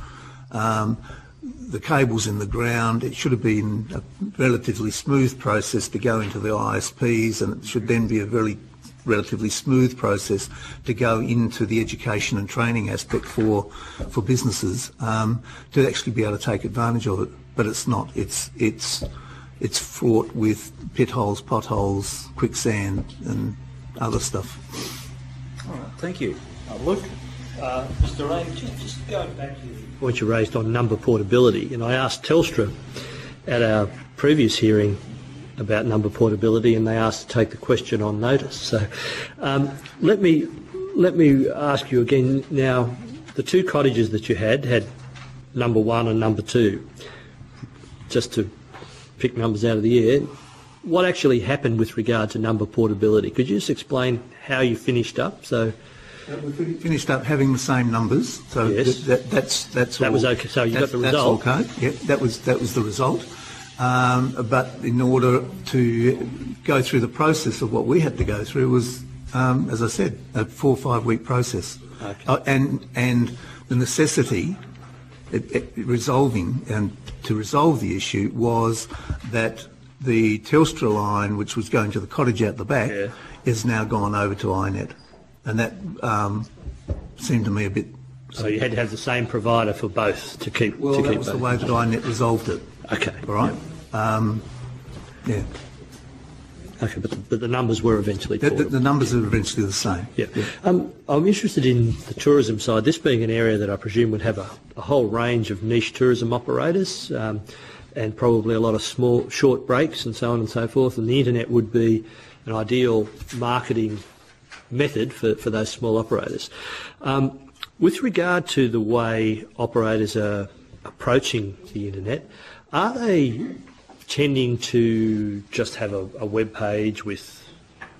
the cable's in the ground. It should have been a relatively smooth process to go into the ISPs, and it should then be a very relatively smooth process to go into the education and training aspect for businesses to actually be able to take advantage of it. But it's not. It's fraught with pit holes, potholes, quicksand, and other stuff. All right, thank you. Luke, Mr. Rain, just going back to the point you raised on number portability, and I asked Telstra at our previous hearing about number portability, and they asked to take the question on notice. So let me ask you again now. The 2 cottages that you had number 1 and number 2, just to pick numbers out of the air. What actually happened with regard to number portability? Could you just explain how you finished up? So we finished up having the same numbers. So yes. That was okay. So you got the result. That's okay. Yep, that was the result. But in order to go through the process of what we had to go through was, as I said, a 4 or 5 week process. Okay. And the necessity resolving and to resolve the issue was that the Telstra line, which was going to the cottage out the back, is now gone over to iNet, and that seemed to me a bit. So you had to have the same provider for both to keep. Well, to that keep was both. the way that iNet resolved it. Okay. All right. Yeah. Okay, but the numbers were eventually The numbers are eventually the same. Yeah. I'm interested in the tourism side, this being an area that I presume would have a whole range of niche tourism operators and probably a lot of small, short breaks and so on and so forth, and the internet would be an ideal marketing method for those small operators. With regard to the way operators are approaching the internet, are they tending to just have a web page with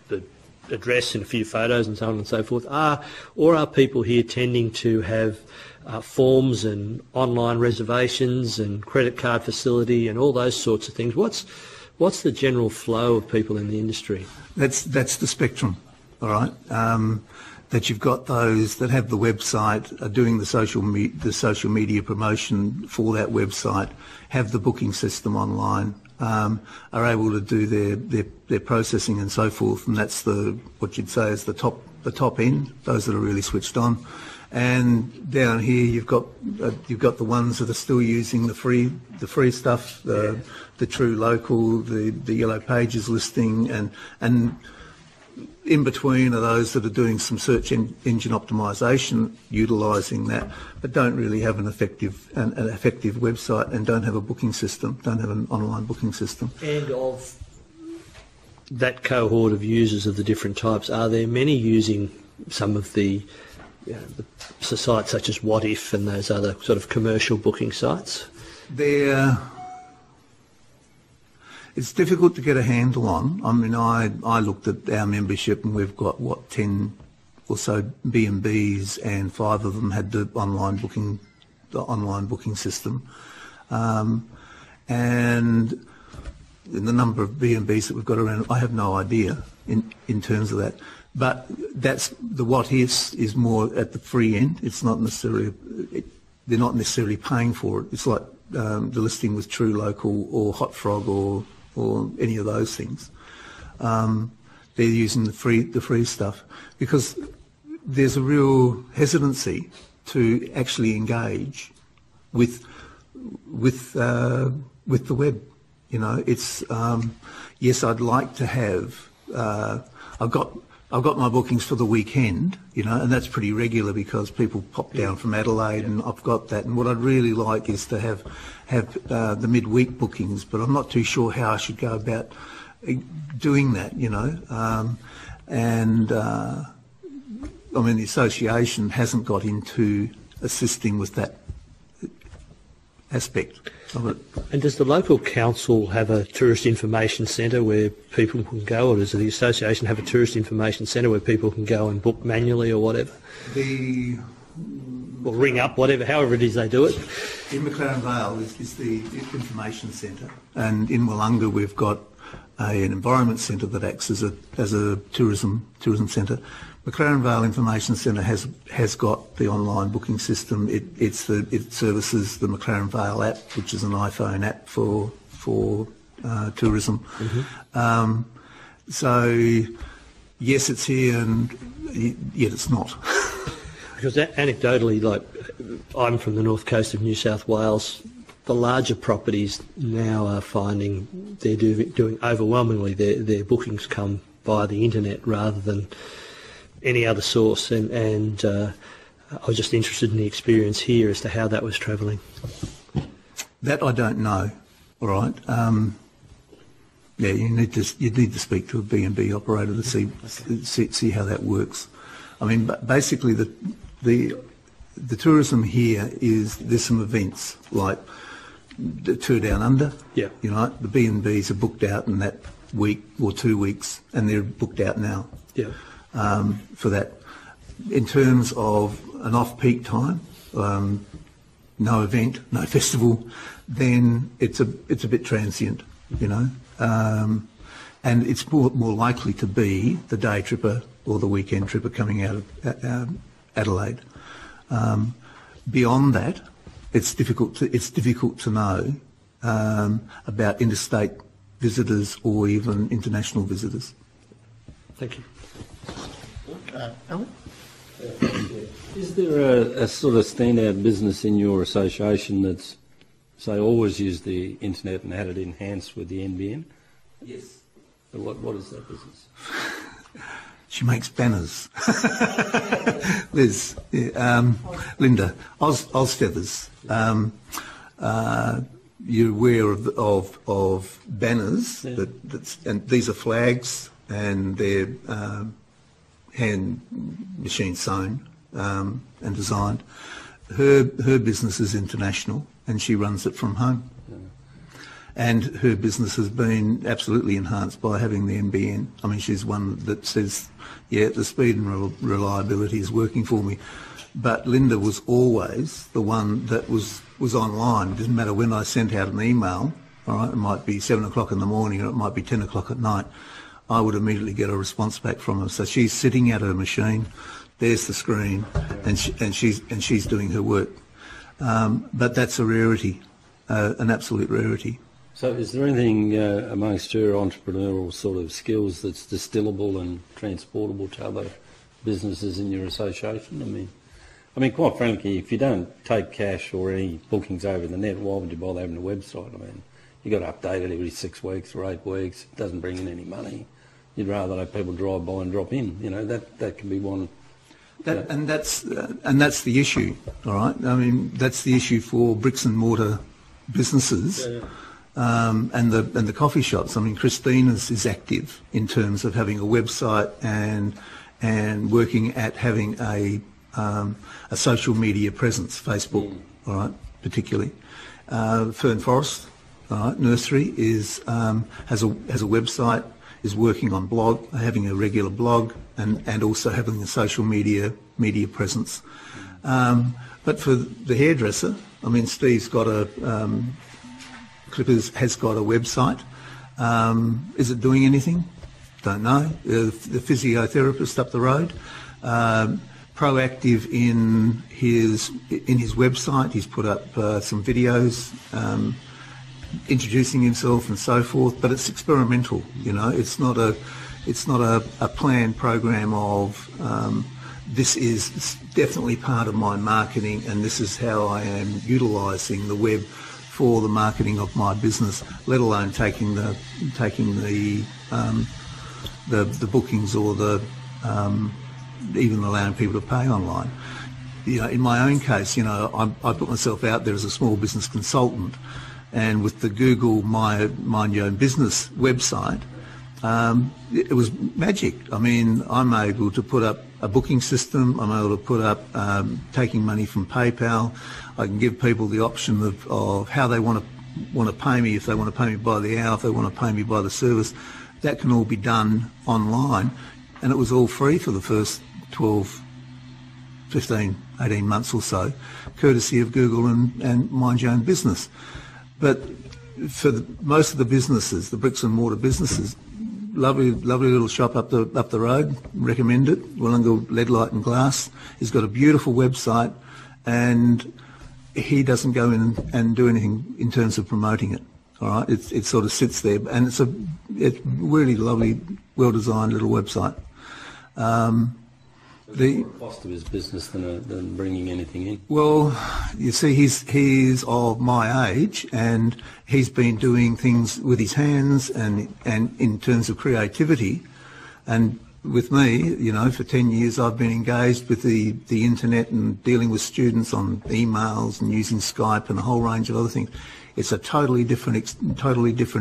the address and a few photos and so on and so forth, or are people here tending to have forms and online reservations and credit card facility and all those sorts of things? What's the general flow of people in the industry? That's the spectrum, all right. That you've got those that have the website, are doing the social media promotion for that website, have the booking system online, are able to do their processing and so forth, and that's what you'd say is the top end. Those that are really switched on, and down here you've got the ones that are still using the free stuff, the True Local, the Yellow Pages listing, and in between are those that are doing some search engine optimisation, utilising that, but don't really have an effective website and don't have a booking system, don't have an online booking system. And of that cohort of users of the different types, are there many using some of the sites such as What If and those other sort of commercial booking sites? It's difficult to get a handle on. I mean, I looked at our membership and we've got, 10 or so B&Bs, and 5 of them had the online booking system. And the number of B&Bs that we've got around, I have no idea in terms of that. But that's the What Ifs is more at the free end. It's not necessarily, they're not necessarily paying for it. It's like the listing with True Local or Hot Frog or any of those things. They're using the free stuff because there's a real hesitancy to actually engage with the web. You know, it's yes, I'd like to have. I've got my bookings for the weekend, you know, and that's pretty regular because people pop down from Adelaide, and I've got that. And what I'd really like is to have the midweek bookings, but I'm not too sure how I should go about doing that, you know. I mean, the association hasn't got into assisting with that aspect of it. And does the local council have a tourist information centre where people can go, or does the association have a tourist information centre where people can go and book manually or whatever? Or ring up, whatever, however it is they do it? In McLaren Vale is the information centre, and in Willunga we've got an environment centre that acts as a tourism centre. McLaren Vale Information Centre has got the online booking system. It services the McLaren Vale app, which is an iPhone app for tourism. Mm-hmm. So yes, it's here, and yet it's not. Because anecdotally, like I'm from the north coast of New South Wales, the larger properties now are finding they're doing overwhelmingly their bookings come via the internet rather than any other source, and I was just interested in the experience here as to how that was travelling. That I don't know. All right. Yeah, you need to speak to a B&B operator to see how that works. I mean, basically the tourism here is there's some events like the Tour Down Under. Yeah. You know, the B&Bs are booked out in that week or 2 weeks, and they're booked out now. Yeah. For that. In terms of an off-peak time, no event, no festival, then it's a bit transient, you know, and it's more likely to be the day tripper or the weekend tripper coming out of Adelaide. Beyond that, it's difficult to know about interstate visitors or even international visitors. Thank you. Alan? Is there a sort of standout business in your association that's, say, always used the internet and had it enhanced with the NBN? Yes. What is that business? She makes banners. Liz, Linda, Oz Feathers. You're aware of banners, and these are flags, and they're hand machine sewn and designed. Her business is international, and she runs it from home. And her business has been absolutely enhanced by having the NBN. I mean, she's one that says, yeah, the speed and reliability is working for me. But Linda was always the one that was online. It doesn't matter when I sent out an email, all right, it might be 7 o'clock in the morning or it might be 10 o'clock at night, I would immediately get a response back from her. So she's sitting at her machine, there's the screen, and she's doing her work. But that's a rarity, an absolute rarity. So is there anything amongst your entrepreneurial sort of skills that's distillable and transportable to other businesses in your association? I mean, quite frankly, if you don't take cash or any bookings over the net, why would you bother having a website? I mean, you've got to update it every 6 weeks or 8 weeks. It doesn't bring in any money. You'd rather have people drive by and drop in. You know, that can be one. And that's the issue, all right? I mean, that's the issue for bricks and mortar businesses. Yeah. And the coffee shops. I mean, Christina's is active in terms of having a website and working at having a social media presence, Facebook, all right, particularly. Fern Forest, all right, Nursery has a website, is working on having a regular blog, and also having a social media presence. But for the hairdresser, I mean, Steve's got Clippers has got a website. Is it doing anything? Don't know. The physiotherapist up the road, proactive in his website. He's put up some videos introducing himself and so forth. But it's experimental. You know, it's not a planned program of this is definitely part of my marketing, and this is how I am utilising the web for the marketing of my business, let alone taking the bookings or even allowing people to pay online. You know, in my own case, you know, I put myself out there as a small business consultant, and with the Google Mind Your Own Business website, it was magic. I mean, I'm able to put up a booking system. I'm able to put up taking money from PayPal. I can give people the option of how they want to pay me, if they want to pay me by the hour, if they want to pay me by the service. That can all be done online, and it was all free for the first 12, 15, 18 months or so, courtesy of Google and Mind Your Own Business. But for most of the businesses, the bricks and mortar businesses, lovely little shop up the road, recommend it, Wollonga Lead, Light and Glass. He's got a beautiful website, and he doesn't go in and do anything in terms of promoting it. All right, it sort of sits there, and it's really lovely, well-designed little website. The cost of his business than bringing anything in. Well, you see, he's of my age, and he's been doing things with his hands and in terms of creativity. And with me, you know, for 10 years I've been engaged with the internet and dealing with students on emails and using Skype and a whole range of other things. It's a totally different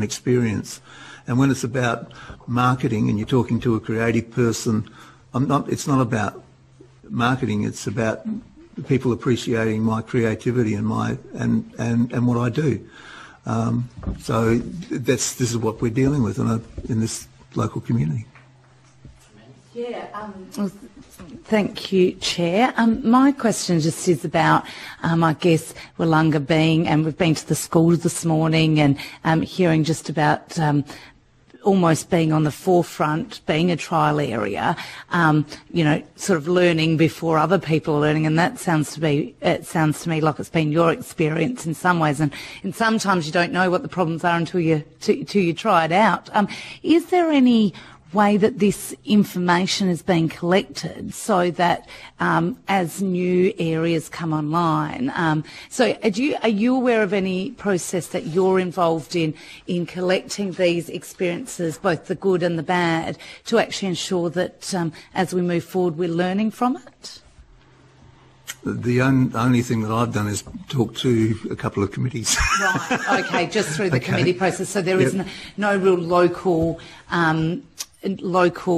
experience. And when it's about marketing and you're talking to a creative person, it's not about marketing. It's about people appreciating my creativity and what I do. So this is what we're dealing with in this local community. Yeah. Thank you, Chair. My question just is about, I guess, Wollonga being, and we've been to the schools this morning and hearing just about almost being on the forefront, being a trial area, you know, sort of learning before other people are learning, and it sounds to me like it's been your experience in some ways, and sometimes you don't know what the problems are until you try it out. Is there any way that this information is being collected so that as new areas come online. So are you aware of any process that you're involved in collecting these experiences, both the good and the bad, to actually ensure that as we move forward we're learning from it? The only thing that I've done is talk to a couple of committees. Right, okay, just through the committee process. So there is no real local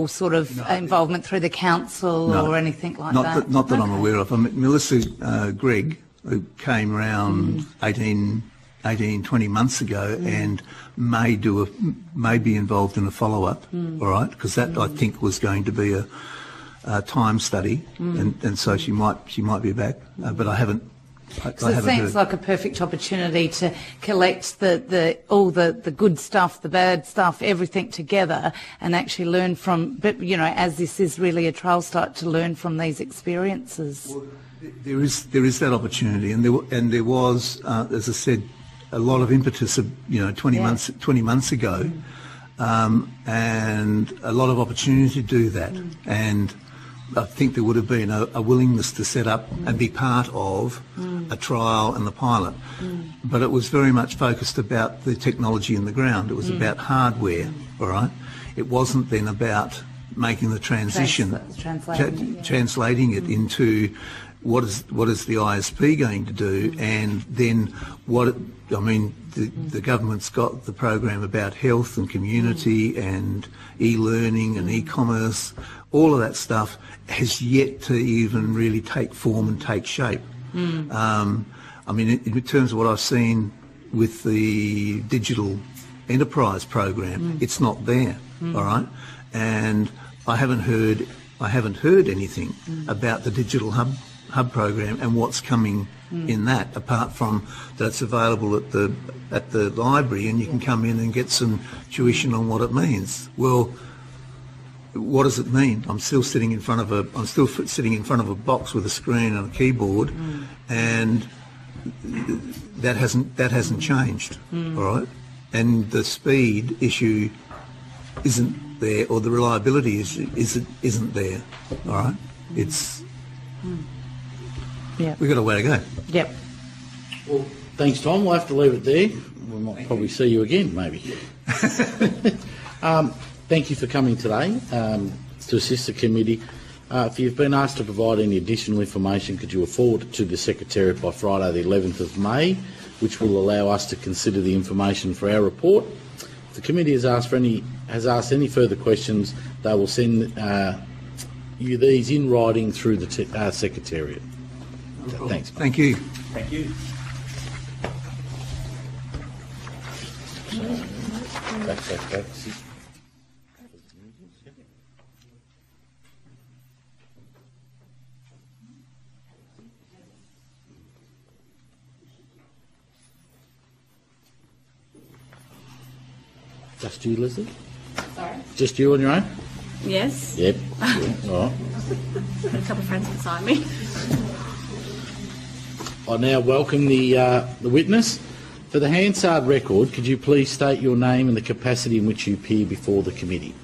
sort of involvement through the council or anything like that? Not that I'm aware of. I mean, Melissa Gregg, who came around 18, 20 months ago and may be involved in a follow-up, all right, because that I think was going to be a time study, and so she might be back, but I haven't. So it seems like a perfect opportunity to collect all the good stuff, the bad stuff, everything together, and actually learn from. But as this is really a trial start, to learn from these experiences. Well, there is that opportunity, and there was, as I said, a lot of impetus of 20 months ago, and a lot of opportunity to do that, and I think there would have been a willingness to set up and be part of a trial and the pilot. But it was very much focused about the technology in the ground. It was about hardware, all right? It wasn't then about making the transition, translating it into what is the ISP going to do, and then the government's got the program about health and community and e-learning and e-commerce. All of that stuff has yet to even really take form and take shape. In terms of what I've seen with the digital enterprise program, it's not there, all right? And I haven't heard anything about the digital hub program and what's coming in that, apart from that it's available at the library and you can come in and get some tuition on what it means. Well, what does it mean? I'm still sitting in front of a box with a screen and a keyboard, and that hasn't changed. All right, and the speed issue isn't there, or the reliability isn't there. All right, it's we've got a way to go. Yep. Well, thanks, Tom. We'll have to leave it there. We might probably see you again, maybe. Thank you for coming today to assist the committee. If you've been asked to provide any additional information, could you forward it to the Secretariat by Friday the 11th of May, which will allow us to consider the information for our report. If the committee has asked any further questions, they will send you these in writing through the Secretariat. So, thanks. Thank you. Thank you. Back. Just you, Leslie? Sorry? Just you on your own? Yes. Yep. All right. Got a couple of friends beside me. I now welcome the witness. For the Hansard record, could you please state your name and the capacity in which you appear before the committee?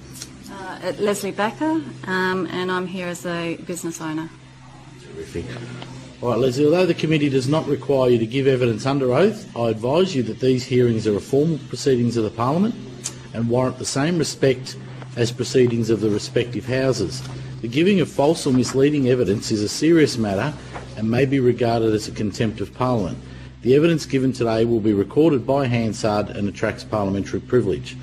Leslie Backer, and I'm here as a business owner. Terrific. All right, Leslie, although the committee does not require you to give evidence under oath, I advise you that these hearings are a formal proceedings of the Parliament and warrant the same respect as proceedings of the respective houses. The giving of false or misleading evidence is a serious matter and may be regarded as a contempt of Parliament. The evidence given today will be recorded by Hansard and attracts parliamentary privilege.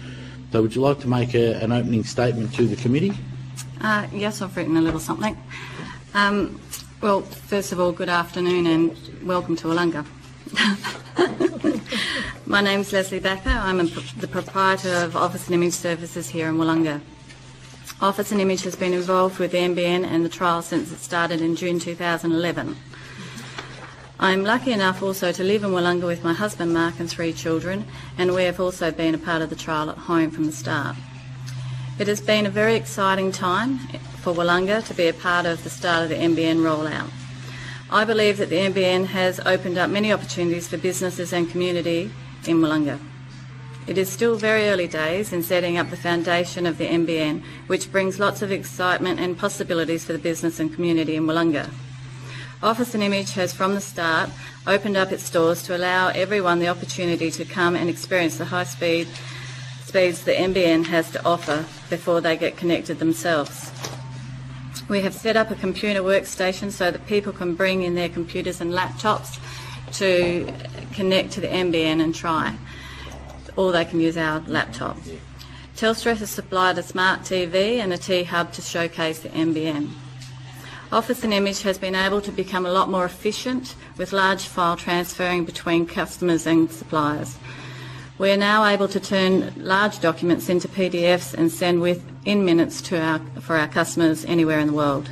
So would you like to make an opening statement to the committee? Yes, I've written a little something. Well, first of all, good afternoon and welcome to Willunga. My name's Leslie Backer. I'm the proprietor of Office and Image Services here in Willunga. Office and Image has been involved with the NBN and the trial since it started in June 2011. I'm lucky enough also to live in Willunga with my husband Mark and 3 children, and we have also been a part of the trial at home from the start. It has been a very exciting time for Willunga to be a part of the start of the NBN rollout. I believe that the NBN has opened up many opportunities for businesses and community in Willunga. It is still very early days in setting up the foundation of the NBN, which brings lots of excitement and possibilities for the business and community in Wollonga. Office and Image has from the start opened up its doors to allow everyone the opportunity to come and experience the high speeds the NBN has to offer before they get connected themselves. We have set up a computer workstation so that people can bring in their computers and laptops to connect to the NBN and try, or they can use our laptop. Telstra has supplied a smart TV and a T-Hub to showcase the NBN. Office and Image has been able to become a lot more efficient with large file transferring between customers and suppliers. We are now able to turn large documents into PDFs and send within minutes for our customers anywhere in the world.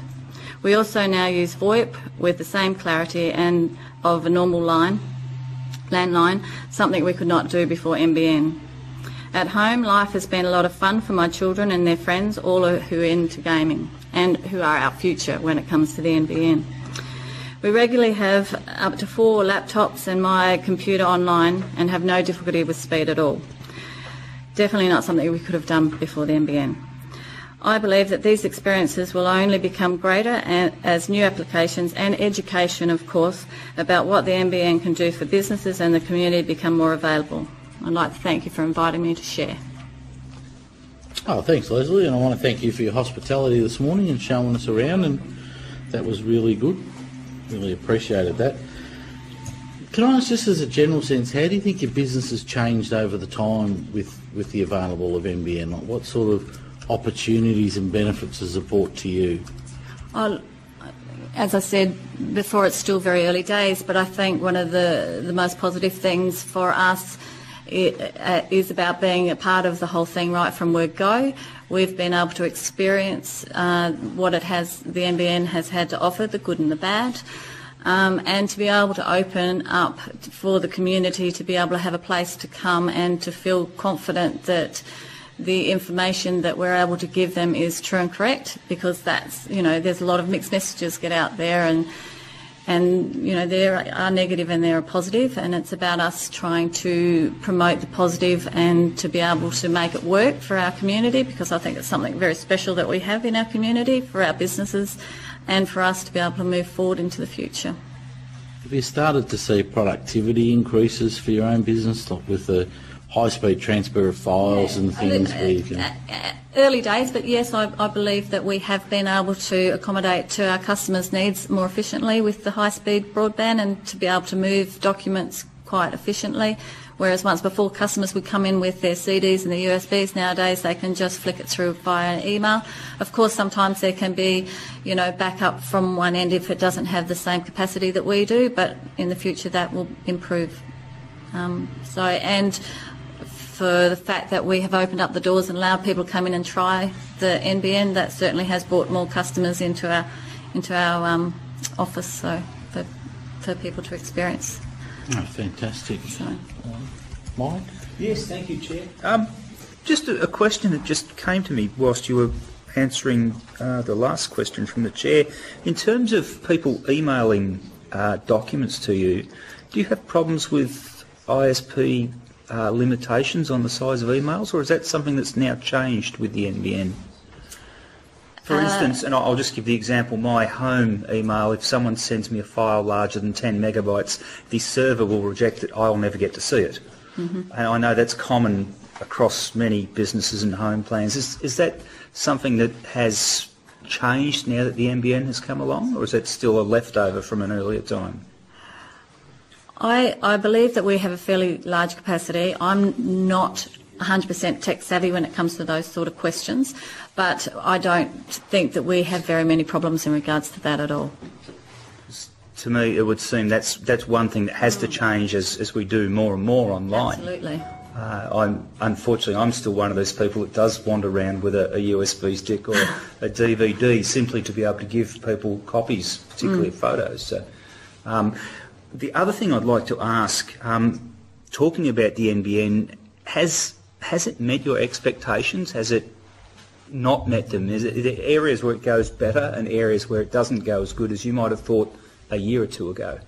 We also now use VoIP with the same clarity and of a normal landline, something we could not do before NBN. At home, life has been a lot of fun for my children and their friends, all who are into gaming and who are our future when it comes to the NBN. We regularly have up to 4 laptops and my computer online and have no difficulty with speed at all. Definitely not something we could have done before the NBN. I believe that these experiences will only become greater as new applications and education, of course, about what the NBN can do for businesses and the community become more available. I'd like to thank you for inviting me to share. Oh, thanks, Leslie, and I want to thank you for your hospitality this morning and showing us around, and that was really good. Really appreciated that. Can I ask, just as a general sense, how do you think your business has changed over the time with the available of NBN? Like, what sort of opportunities and benefits has it brought to you? As I said before, it's still very early days, but I think one of the most positive things for us is about being a part of the whole thing right from word go. We've been able to experience what the NBN has had to offer, the good and the bad, and to be able to open up for the community to be able to have a place to come and to feel confident that the information that we're able to give them is true and correct, because that's, there's a lot of mixed messages get out there, and there are negative and there are positive, and it's about us trying to promote the positive and to be able to make it work for our community, because I think it's something very special that we have in our community for our businesses and for us to be able to move forward into the future. Have you started to see productivity increases for your own business, like with the high-speed transfer of files and things where you can... Early days, but yes, I believe that we have been able to accommodate to our customers' needs more efficiently with the high-speed broadband and to be able to move documents quite efficiently, whereas once before customers would come in with their CDs and their USBs, nowadays they can just flick it through via an email. Of course, sometimes there can be, backup from one end if it doesn't have the same capacity that we do, but in the future that will improve. And for the fact that we have opened up the doors and allowed people to come in and try the NBN, that certainly has brought more customers into our office, so for people to experience. Oh, fantastic. So. Mike? Yes, thank you, Chair. Just a question that just came to me whilst you were answering the last question from the Chair. In terms of people emailing documents to you, do you have problems with ISP limitations on the size of emails, or is that something that's now changed with the NBN? For instance, and I'll just give the example, my home email, if someone sends me a file larger than 10 megabytes, the server will reject it. I'll never get to see it. Mm-hmm. And I know that's common across many businesses and home plans. Is that something that has changed now that the NBN has come along, or is that still a leftover from an earlier time? I believe that we have a fairly large capacity. I'm not 100% tech savvy when it comes to those sort of questions, but I don't think that we have very many problems in regards to that at all. To me, it would seem that's one thing that has to change as we do more and more online. Absolutely. Unfortunately, I'm still one of those people that does wander around with a USB stick or a DVD simply to be able to give people copies, particularly of photos. So, the other thing I'd like to ask, talking about the NBN, has it met your expectations? Has it not met them? Are there areas where it goes better and areas where it doesn't go as good as you might have thought a year or two ago?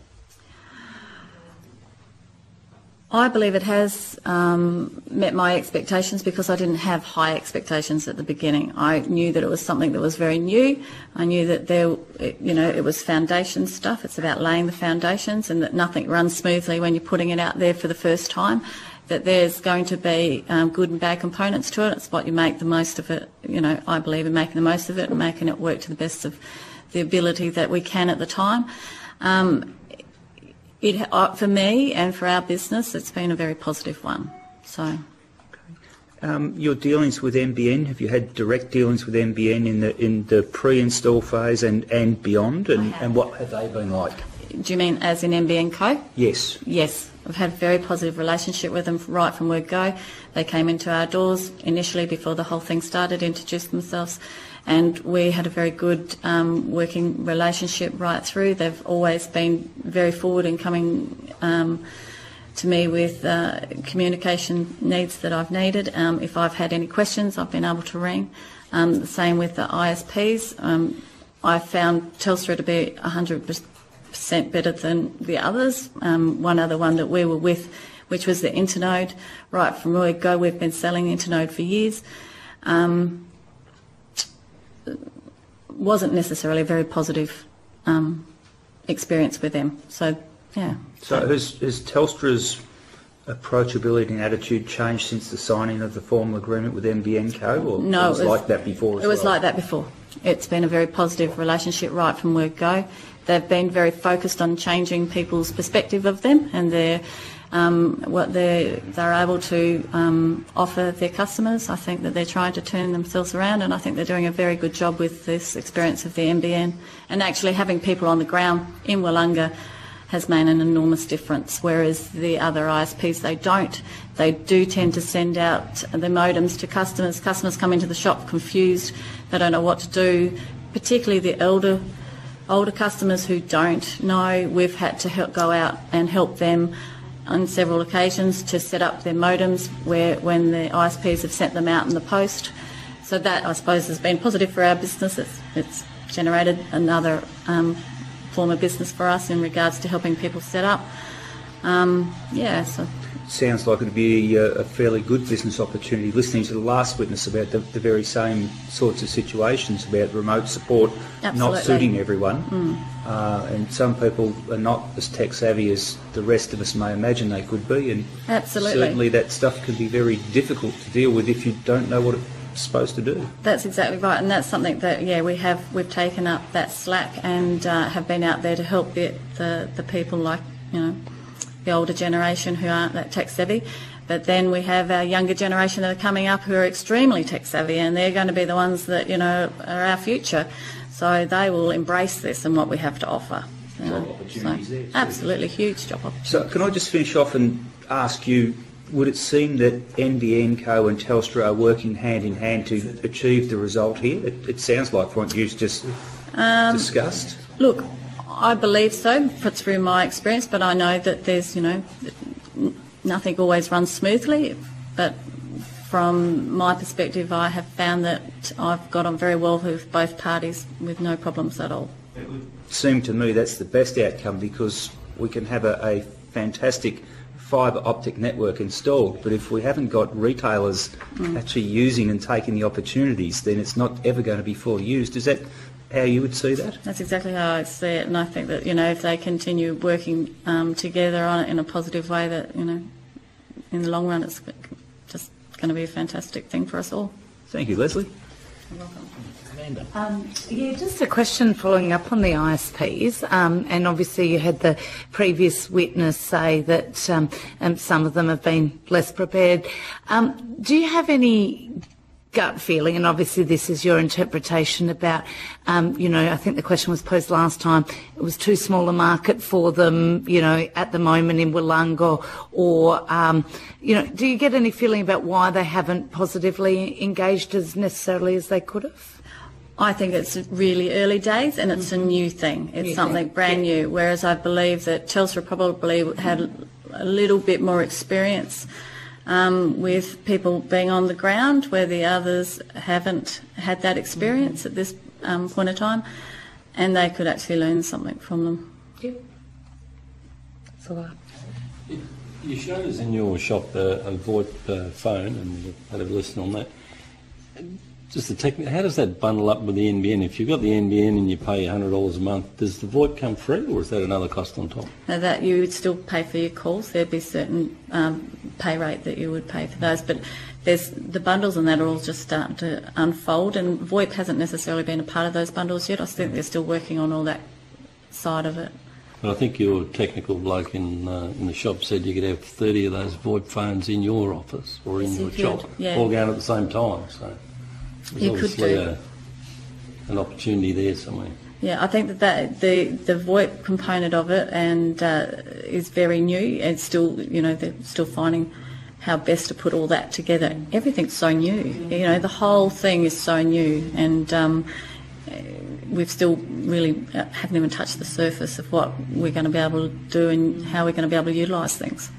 I believe it has met my expectations because I didn't have high expectations at the beginning. I knew that it was something that was very new. I knew that it was foundation stuff. It's about laying the foundations, and that nothing runs smoothly when you're putting it out there for the first time. That there's going to be good and bad components to it. It's what you make the most of it. I believe in making the most of it and making it work to the best of the ability that we can at the time. For me and for our business, it's been a very positive one. So, your dealings with NBN, have you had direct dealings with NBN in the pre-install phase and beyond? And what have they been like? Do you mean as in NBN Co? Yes. Yes. I've had a very positive relationship with them right from word go. They came into our doors initially before the whole thing started, introduced themselves, and we had a very good working relationship right through. They've always been very forward in coming to me with communication needs that I've needed. If I've had any questions, I've been able to ring. The same with the ISPs. I found Telstra to be 100% better than the others. One other one that we were with, which was the Internode, right from word go, we've been selling Internode for years. Wasn't necessarily a very positive experience with them. So, yeah. So has Telstra's approachability and attitude changed since the signing of the formal agreement with NBN Co? Or no, it was like that before as well? It was like that before. It's been a very positive relationship right from word go. They've been very focused on changing people's perspective of them and what they're able to offer their customers. I think that they're trying to turn themselves around, and I think they're doing a very good job with this experience of the NBN. And actually having people on the ground in Willunga has made an enormous difference, whereas the other ISPs, they don't. They do tend to send out the modems to customers. Customers come into the shop confused. They don't know what to do, particularly the older customers who don't know. We've had to go out and help them on several occasions to set up their modems when the ISPs have sent them out in the post. So that, I suppose, has been positive for our business. It's generated another form of business for us in regards to helping people set up. So. Sounds like it would be a fairly good business opportunity. Listening to the last witness about the very same sorts of situations about remote support not suiting everyone. And some people are not as tech savvy as the rest of us may imagine they could be, and certainly that stuff can be very difficult to deal with if you don't know what it's supposed to do. That's exactly right, and that's something that we've taken up that slack and have been out there to help the people like the older generation who aren't that tech savvy. But then we have our younger generation that are coming up who are extremely tech savvy, and they're going to be the ones that are our future. So they will embrace this and what we have to offer. Job opportunities there. Absolutely huge job opportunities. So can I just finish off and ask you, would it seem that NBN Co and Telstra are working hand in hand to achieve the result here? It sounds like from what you've just discussed. Look, I believe so, through my experience, but I know that there's, nothing always runs smoothly. But from my perspective, I have found that I've got on very well with both parties with no problems at all. It would seem to me that's the best outcome, because we can have a fantastic fibre optic network installed, but if we haven't got retailers actually using and taking the opportunities, then it's not ever going to be fully used. Is that how you would see that? That's exactly how I see it, and I think that if they continue working together on it in a positive way, that in the long run it's just going to be a fantastic thing for us all. Thank you, Leslie. You're welcome. Just a question following up on the ISPs, and obviously you had the previous witness say that some of them have been less prepared. Do you have any gut feeling, and obviously this is your interpretation about, I think the question was posed last time, it was too small a market for them, at the moment in Willunga, or, do you get any feeling about why they haven't positively engaged as necessarily as they could have? I think it's really early days, and it's a new thing. It's something brand new, whereas I believe that Telstra probably had a little bit more experience with people being on the ground, where the others haven't had that experience at this point of time, and they could actually learn something from them. Yeah. That's a lot. You showed us in your shop a VoIP phone, and we had a listen on that. Just the technical, how does that bundle up with the NBN? If you've got the NBN and you pay $100 a month, does the VoIP come free, or is that another cost on top? Now that you would still pay for your calls. There'd be certain pay rate that you would pay for those, but the bundles and that are all just starting to unfold, and VoIP hasn't necessarily been a part of those bundles yet. I think they're still working on all that side of it. But I think your technical bloke in the shop said you could have 30 of those VoIP phones in your office or in your shop, all going at the same time. So there's obviously an opportunity there somewhere. Yeah, I think that the VoIP component of it and is very new, and still, they're still finding how best to put all that together. Everything's so new, the whole thing is so new, and we've still really haven't even touched the surface of what we're going to be able to do and how we're going to be able to utilise things.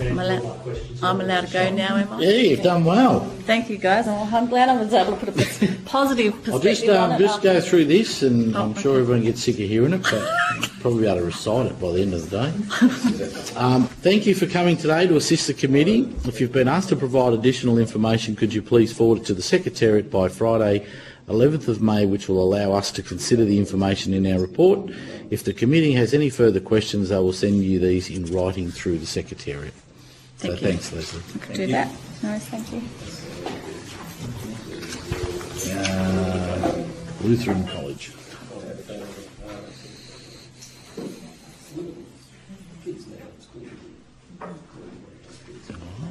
I'm allowed to go now, am I? Yeah, you've done well. Thank you, guys. I'm glad I was able to put a positive perspective on it. I'll just go through this, and I'm sure everyone gets sick of hearing it, but probably be able to recite it by the end of the day. Thank you for coming today to assist the committee. If you've been asked to provide additional information, could you please forward it to the Secretariat by Friday, 11th of May, which will allow us to consider the information in our report. If the committee has any further questions, they will send you these in writing through the Secretariat. Thank you. Thanks, Leslie. Do that. No, thank you. Lutheran College.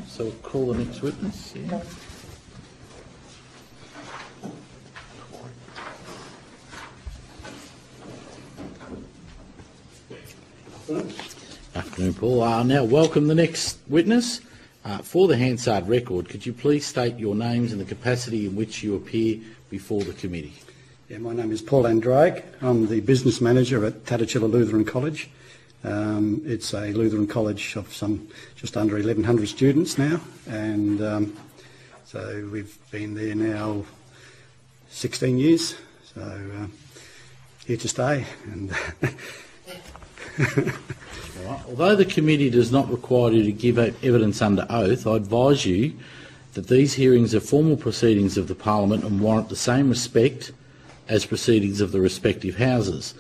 So we'll call the next witness. Yeah. Afternoon, Paul. I'll now welcome the next witness. For the Hansard record, could you please state your names and the capacity in which you appear before the committee? Yeah, my name is Paul Andrade. I'm the business manager at Tatachilla Lutheran College. It's a Lutheran college of just under 1,100 students now, and so we've been there now 16 years. So here to stay. And Although the committee does not require you to give evidence under oath, I advise you that these hearings are formal proceedings of the Parliament and warrant the same respect as proceedings of the respective houses.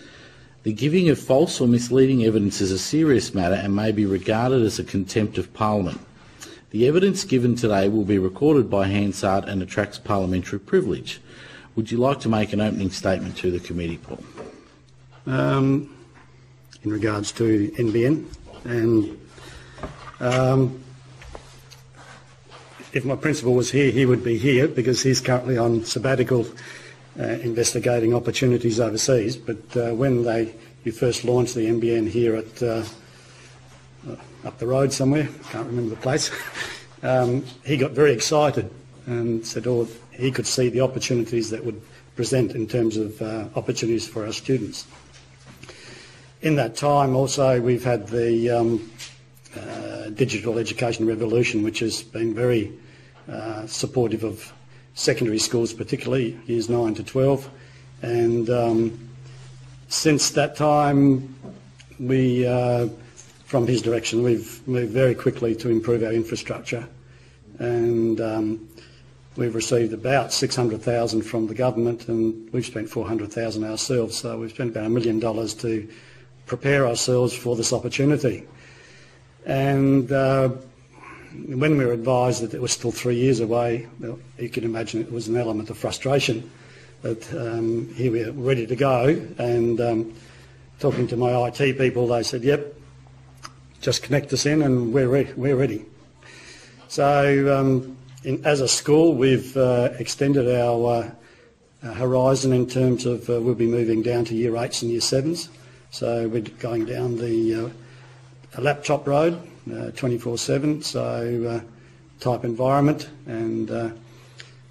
The giving of false or misleading evidence is a serious matter and may be regarded as a contempt of Parliament. The evidence given today will be recorded by Hansard and attracts parliamentary privilege. Would you like to make an opening statement to the committee, Paul? In regards to NBN, and if my principal was here, he would be here because he's currently on sabbatical investigating opportunities overseas. But when you first launched the NBN here at up the road somewhere, can't remember the place, he got very excited and said he could see the opportunities that would present in terms of opportunities for our students. In that time also we've had the digital education revolution, which has been very supportive of secondary schools, particularly years 9 to 12. And since that time, from his direction, we've moved very quickly to improve our infrastructure. And we've received about $600,000 from the government, and we've spent $400,000 ourselves. So we've spent about $1 million to prepare ourselves for this opportunity. And when we were advised that it was still 3 years away, well, you can imagine it was an element of frustration. But here we are ready to go, and talking to my IT people, they said, yep, just connect us in and we're ready. So as a school, we've extended our horizon in terms of we'll be moving down to year 8s and year 7s. So we're going down the laptop road, 24/7, so type environment, and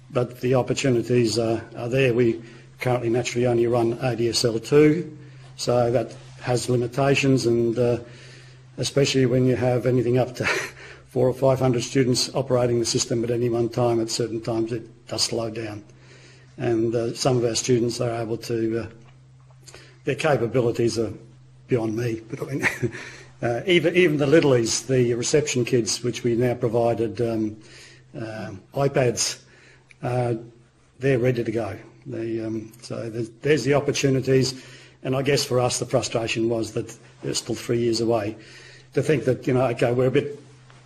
but the opportunities are there. We currently naturally only run ADSL2, so that has limitations, and especially when you have anything up to 400 or 500 students operating the system at any one time, at certain times it does slow down. And some of our students are able to their capabilities are beyond me. But I mean, even the littlies, the reception kids, which we now provided iPads, they're ready to go. So there's the opportunities, and I guess for us the frustration was that they're still 3 years away. To think that, okay, we're a bit,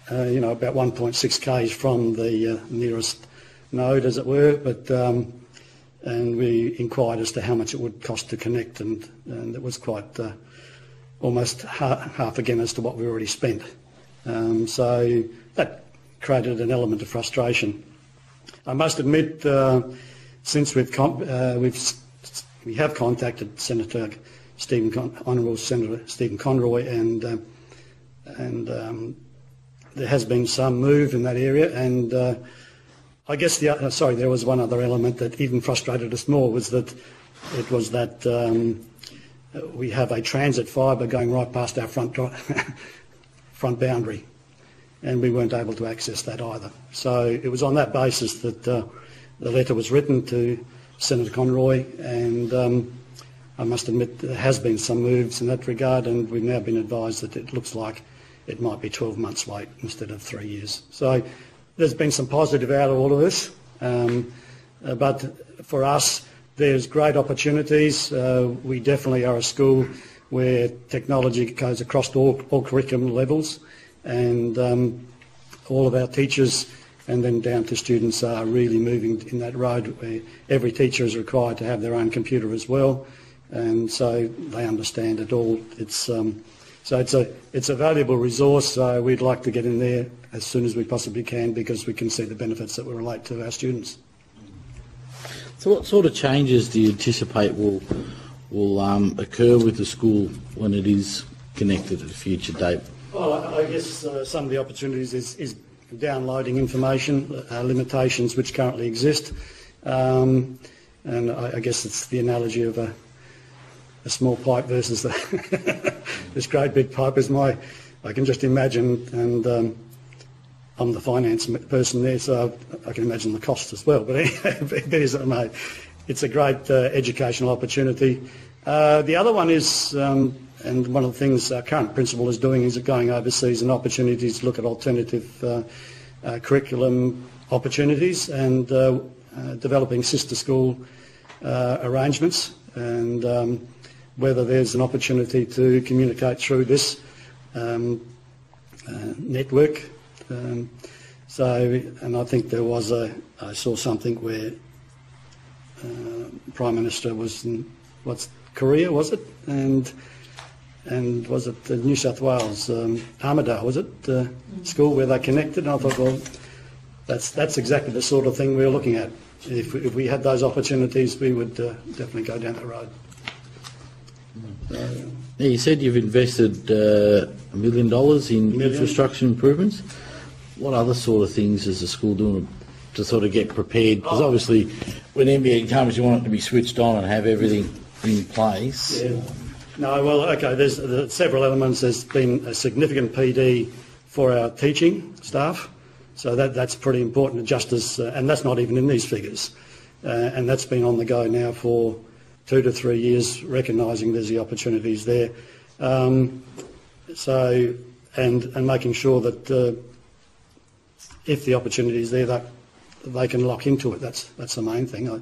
about 1.6 k's from the nearest node, as it were, but and we inquired as to how much it would cost to connect, and it was quite almost half again as to what we already spent. So that created an element of frustration. I must admit, since we have contacted Honourable Senator Stephen Conroy, and there has been some move in that area, and I guess there was one other element that even frustrated us more, was that we have a transit fibre going right past our front boundary, and we weren't able to access that either. So it was on that basis that the letter was written to Senator Conroy, and I must admit there has been some moves in that regard, and we've now been advised that it looks like it might be 12 months wait instead of 3 years. So there's been some positive out of all of this, but for us there's great opportunities. We definitely are a school where technology goes across all curriculum levels, and all of our teachers and then down to students are really moving in that road where every teacher is required to have their own computer as well, and so they understand it all. So it's a valuable resource. So we'd like to get in there as soon as we possibly can, because we can see the benefits that will relate to our students. So what sort of changes do you anticipate will occur with the school when it is connected at a future date? Well, I guess some of the opportunities is downloading information, limitations which currently exist, and I guess it's the analogy of a small pipe versus this great big pipe. I can just imagine, and I'm the finance person there, so I can imagine the cost as well. But anyway, it's a great educational opportunity. The other one is, and one of the things our current principal is doing, is going overseas and opportunities to look at alternative curriculum opportunities, and developing sister school arrangements, and whether there's an opportunity to communicate through this network. And I think there was I saw something where Prime Minister was in, Korea, was it? And was it New South Wales, Armidale, was it? School where they connected, and I thought, well, that's exactly the sort of thing we're looking at. If we had those opportunities, we would definitely go down that road. Now, you said you've invested $1 million in infrastructure improvements. What other sort of things is the school doing to sort of get prepared? Because obviously when NBN comes, you want it to be switched on and have everything in place. Yeah. No, well, okay, there's several elements. There's been a significant PD for our teaching staff, so that's pretty important, just as, and that's not even in these figures, and that's been on the go now for 2 to 3 years, recognising there's the opportunities there. So, and making sure that if the opportunity is there, that they can lock into it. That's the main thing.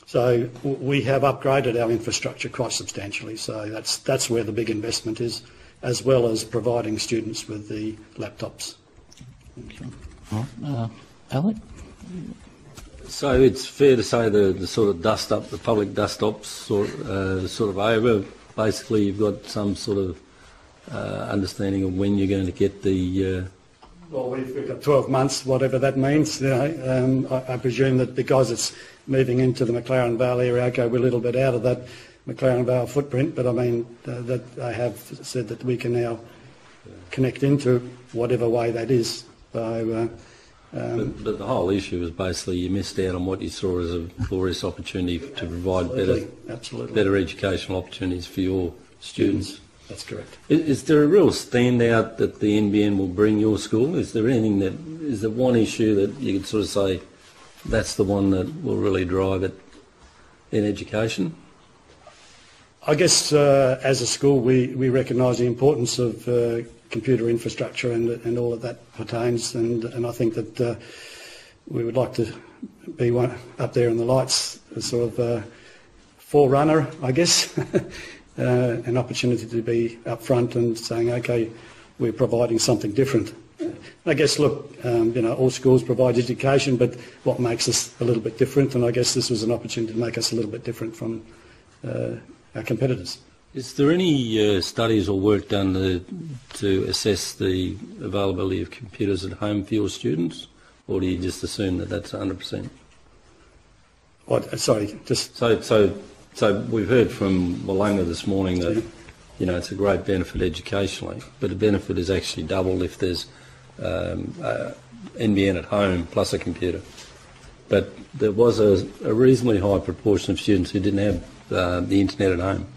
So we have upgraded our infrastructure quite substantially. So that's where the big investment is, as well as providing students with the laptops. Okay. All right. Alec? So it's fair to say the sort of dust up, the public dust ups sort of over. Basically, you've got some sort of understanding of when you're going to get the. Well, we've got 12 months, whatever that means. You know, I presume that because it's moving into the McLaren Vale area, okay, we're a little bit out of that McLaren Vale footprint, but I mean that I have said that we can now connect into whatever way that is. So. But the whole issue is basically you missed out on what you saw as a glorious opportunity to provide better educational opportunities for your students. That's correct. Is there a real standout that the NBN will bring your school? Is there anything is there one issue that you could sort of say that's the one that will really drive it in education? I guess as a school we recognise the importance of computer infrastructure and all of that pertains, and I think that we would like to be one up there in the lights, a sort of forerunner, I guess, an opportunity to be up front and saying, okay, we're providing something different. I guess, look, all schools provide education, but what makes us a little bit different? And I guess this was an opportunity to make us a little bit different from our competitors. Is there any studies or work done to assess the availability of computers at home for your students, or do you just assume that that's 100%? What? Sorry, just... So we've heard from Willunga this morning that, it's a great benefit educationally, but the benefit is actually doubled if there's NBN at home plus a computer. But there was a reasonably high proportion of students who didn't have the internet at home.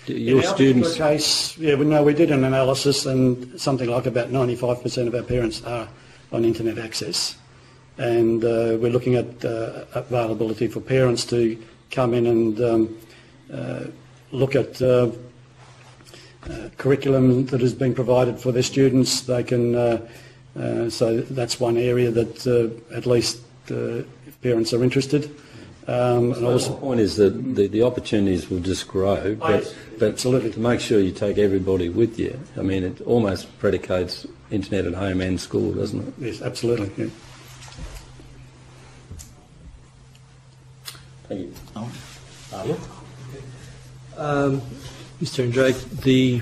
Your students... In our case, we did an analysis, and something like about 95% of our parents are on internet access. And we're looking at availability for parents to come in and look at curriculum that is being provided for their students. They can, so that's one area that at least if parents are interested. And also the point is that the opportunities will just grow, but absolutely, to make sure you take everybody with you. I mean, it almost predicates internet at home and school, doesn't it? Yes, absolutely. Yeah. Thank you. Mr. Andrade, the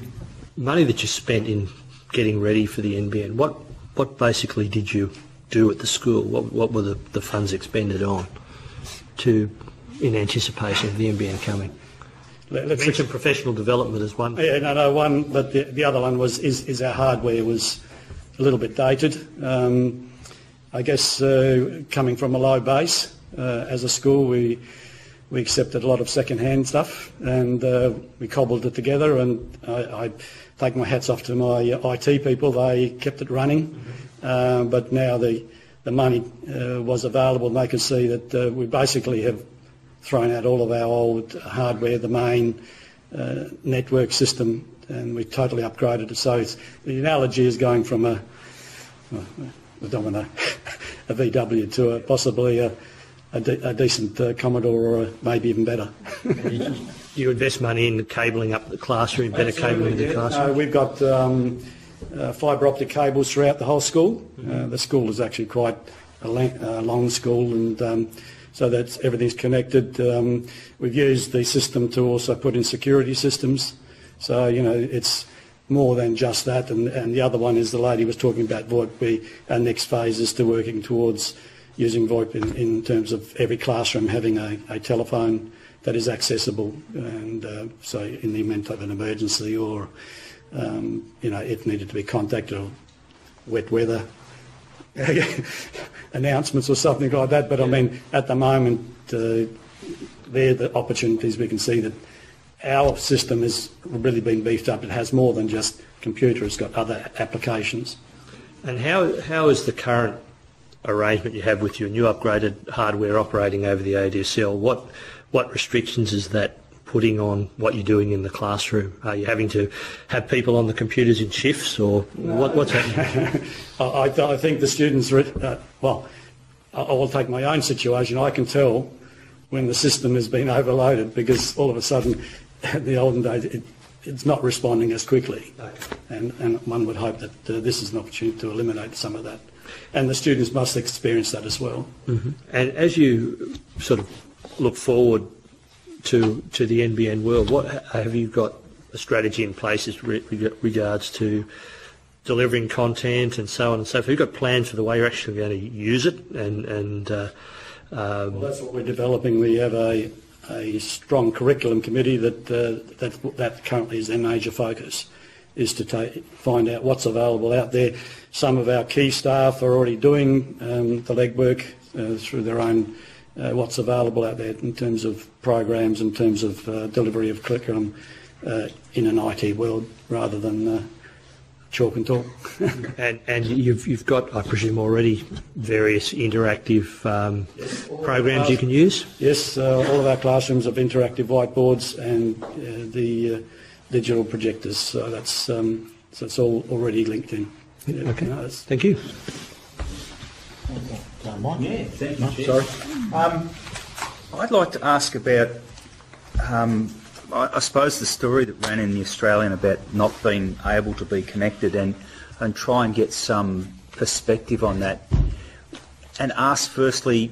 money that you spent in getting ready for the NBN, what basically did you do at the school? What were the funds expended on in anticipation of the NBN coming? Let's mention professional development as one. Yeah, no, one, but the other one is our hardware was a little bit dated. I guess coming from a low base as a school, we accepted a lot of second-hand stuff, and we cobbled it together, and I take my hats off to my IT people. They kept it running, but now the money was available, and they could see that we basically have thrown out all of our old hardware, the main network system, and we totally upgraded it. So the analogy is going from a VW to possibly a decent Commodore, or maybe even better. Do you invest money in cabling up the classroom, better cabling in the classroom? We've got fibre optic cables throughout the whole school. The school is actually quite a long school, and so that's everything's connected. We've used the system to also put in security systems. So, it's more than just that. And the other one is the lady was talking about VoIP. Our next phase is to working towards using VoIP in terms of every classroom having a telephone that is accessible, and so in the event of an emergency or if needed to be contacted, or wet weather announcements or something like that. But I mean, at the moment, they're the opportunities we can see that our system has really been beefed up. It has more than just computer; it's got other applications. And how is the current arrangement you have with your new upgraded hardware operating over the ADSL? What restrictions is that putting on what you're doing in the classroom? Are you having to have people on the computers in shifts, or what's happening? I think the students well, I will take my own situation. I can tell when the system has been overloaded, because all of a sudden, the olden days, it's not responding as quickly. And one would hope that this is an opportunity to eliminate some of that. And the students must experience that as well. Mm-hmm. And as you sort of look forward to the NBN world, what have you got a strategy in place as regards to delivering content and so on and so forth? Have you got plans for the way you're actually going to use it? Well, that's what we're developing. We have a strong curriculum committee that currently is their major focus, is to find out what's available out there. Some of our key staff are already doing the legwork through their own what's available out there in terms of programs, in terms of delivery of curriculum in an IT world, rather than chalk and talk. And you've got, I presume, already various interactive programs you can use? Yes, all of our classrooms have interactive whiteboards and the digital projectors, so that's all already linked in. Yeah, Okay, no, thank you. Yeah, thank you. Sorry. I'd like to ask about, I suppose, the story that ran in the Australian about not being able to be connected, and try and get some perspective on that. And ask firstly,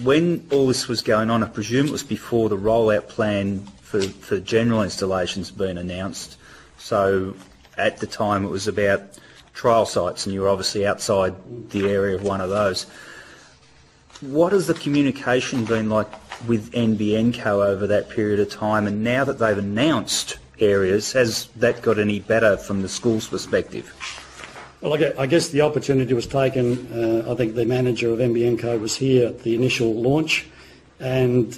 when all this was going on, I presume it was before the rollout plan for general installations had been announced. So at the time it was about trial sites, and you were obviously outside the area of one of those. What has the communication been like with NBN Co over that period of time, and now that they've announced areas, has that got any better from the school's perspective? Well, I guess the opportunity was taken. I think the manager of NBN Co was here at the initial launch, and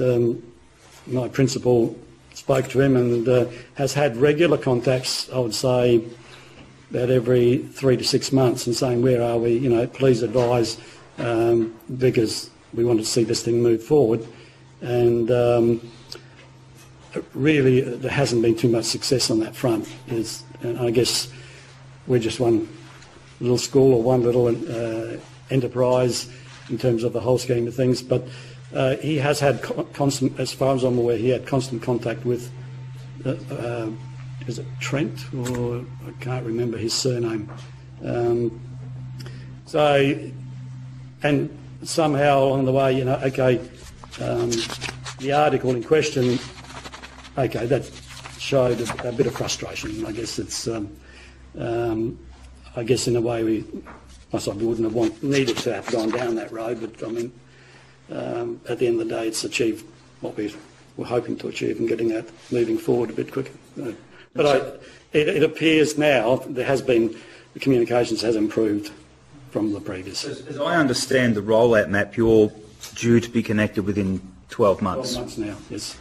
my principal spoke to him and has had regular contacts, I would say, about every 3 to 6 months, and saying, where are we, please advise, because we want to see this thing move forward. And really there hasn't been too much success on that front. And I guess we're just one little school or one little enterprise in terms of the whole scheme of things, but he has had constant, as far as I'm aware, he had constant contact with is it Trent, or I can't remember his surname. And somehow along the way, the article in question, that showed a bit of frustration. I guess it's, I guess in a way we wouldn't have needed to have gone down that road, but I mean, at the end of the day, it's achieved what we were hoping to achieve and getting that moving forward a bit quicker. But it appears now the communications has improved from the previous. As I understand the rollout map, you're due to be connected within 12 months. 12 months now, yes.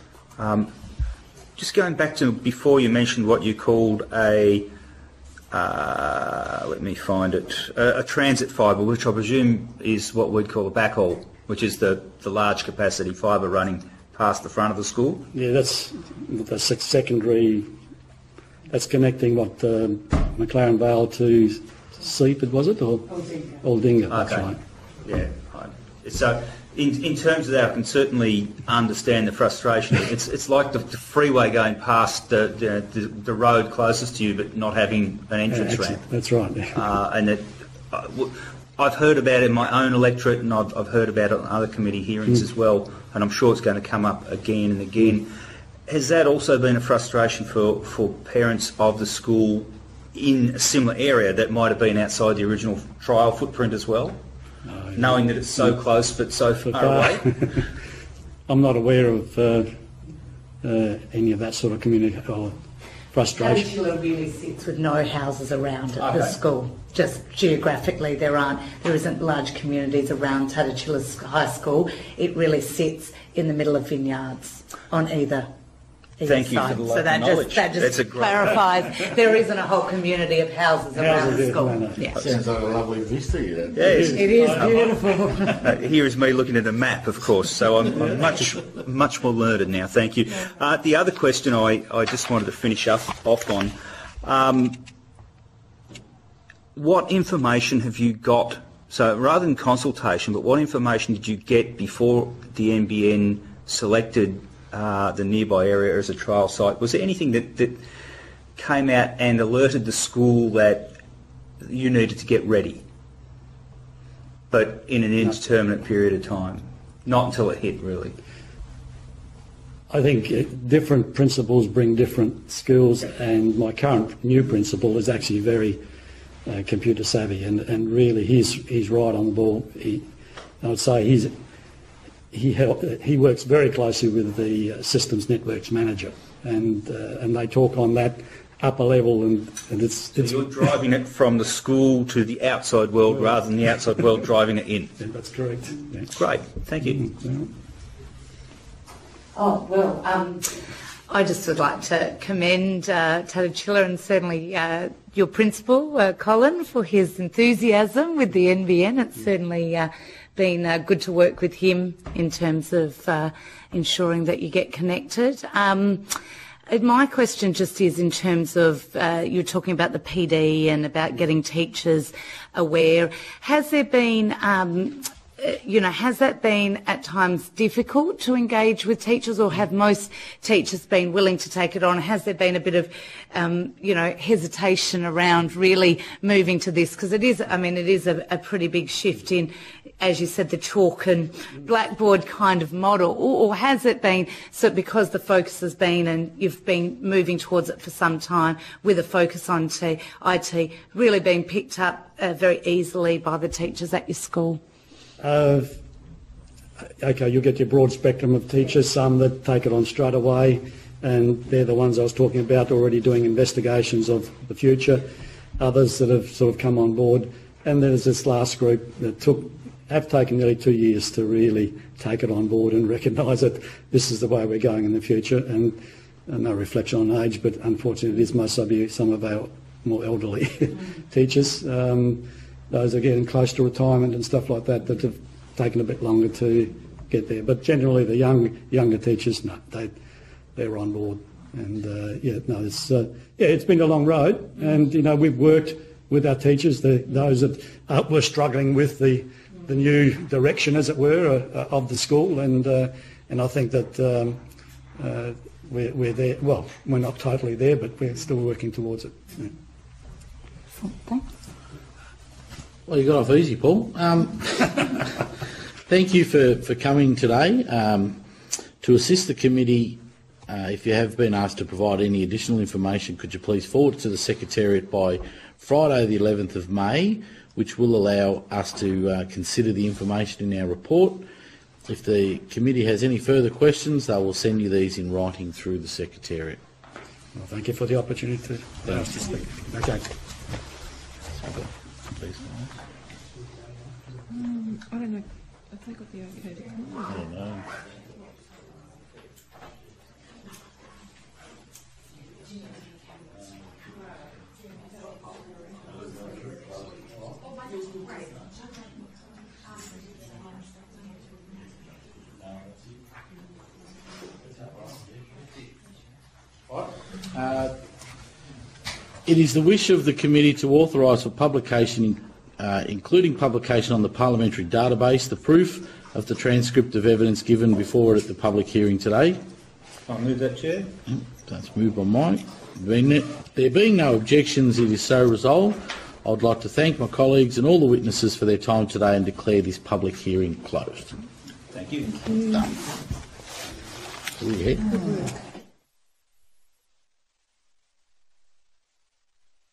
Just going back to before, you mentioned what you called a, let me find it, a transit fibre, which I presume is what we'd call a backhaul, which is the large capacity fibre running past the front of the school. Yeah, that's the secondary. That's connecting McLaren Vale to Seaford, was it, or Aldinga? That's right. Yeah. So, in terms of that, I can certainly understand the frustration. It's like the freeway going past the road closest to you, but not having an entrance ramp. That's right. And I've heard about it in my own electorate, and I've heard about it on other committee hearings as well, and I'm sure it's going to come up again and again. Has that also been a frustration for parents of the school in a similar area that might have been outside the original trial footprint as well, knowing that it's so close but so far away? I'm not aware of any of that sort of communication or frustration. Tatachilla really sits with no houses around the school. Just geographically, there isn't large communities around Tatachilla's high school. It really sits in the middle of vineyards on either Thank you side. for the So local knowledge. that just clarifies there isn't a whole community of houses around the school. That sounds like a lovely vista. Yes. It is beautiful. Here is me looking at a map, of course, so I'm much more learned now. Thank you. The other question I just wanted to finish off on, what information have you got, so rather than consultation, but what information did you get before the NBN selected the nearby area as a trial site? Was there anything that came out and alerted the school that you needed to get ready, but in an indeterminate period of time? Not until it hit, really. I think different principals bring different skills, and my current new principal is actually very computer savvy, and really he's right on the ball. I would say he works very closely with the systems networks manager, and they talk on that upper level, and it's you're driving it from the school to the outside world rather than the outside world driving it in. Yeah, that's correct. Yeah. Great, thank you. Oh, well, I just would like to commend Tatachilla and certainly your principal, Colin, for his enthusiasm with the NBN. It's certainly been good to work with him in terms of ensuring that you get connected. My question just is in terms of, you're talking about the PD and about getting teachers aware. Has there been, has that been at times difficult to engage with teachers, or have most teachers been willing to take it on? Has there been a bit of, hesitation around really moving to this? Because it is a pretty big shift in, as you said, the chalk and blackboard kind of model, or has it been so because the focus has been, and you've been moving towards it for some time with a focus on IT, really being picked up very easily by the teachers at your school? Okay, you'll get your broad spectrum of teachers, some that take it on straight away, and they're the ones I was talking about, already doing investigations of the future. Others that have sort of come on board, and there's this last group that have taken nearly 2 years to really take it on board and recognise that this is the way we're going in the future. And no reflection on age, but unfortunately it is most of some of our more elderly teachers. Those are getting close to retirement and stuff like that have taken a bit longer to get there. But generally the younger teachers, no, they're on board. And it's been a long road, and we've worked with our teachers, those that were struggling with the new direction, as it were, of the school, and I think that we're there. Well, we're not totally there, but we're still working towards it. Yeah. Thanks. Well, you got off easy, Paul. Thank you for coming today. To assist the committee, if you have been asked to provide any additional information, could you please forward it to the Secretariat by Friday the 11th of May, which will allow us to consider the information in our report. If the committee has any further questions, they will send you these in writing through the Secretariat. Well, thank you for the opportunity to speak. Okay. Please. I don't know. Have they got the okay to come? I don't know. It is the wish of the committee to authorise for publication, including publication on the parliamentary database, the proof of the transcript of evidence given before it at the public hearing today. I'll move that, Chair. That's moved by Mike. There being no objections, it is so resolved. I would like to thank my colleagues and all the witnesses for their time today and declare this public hearing closed. Thank you. Done.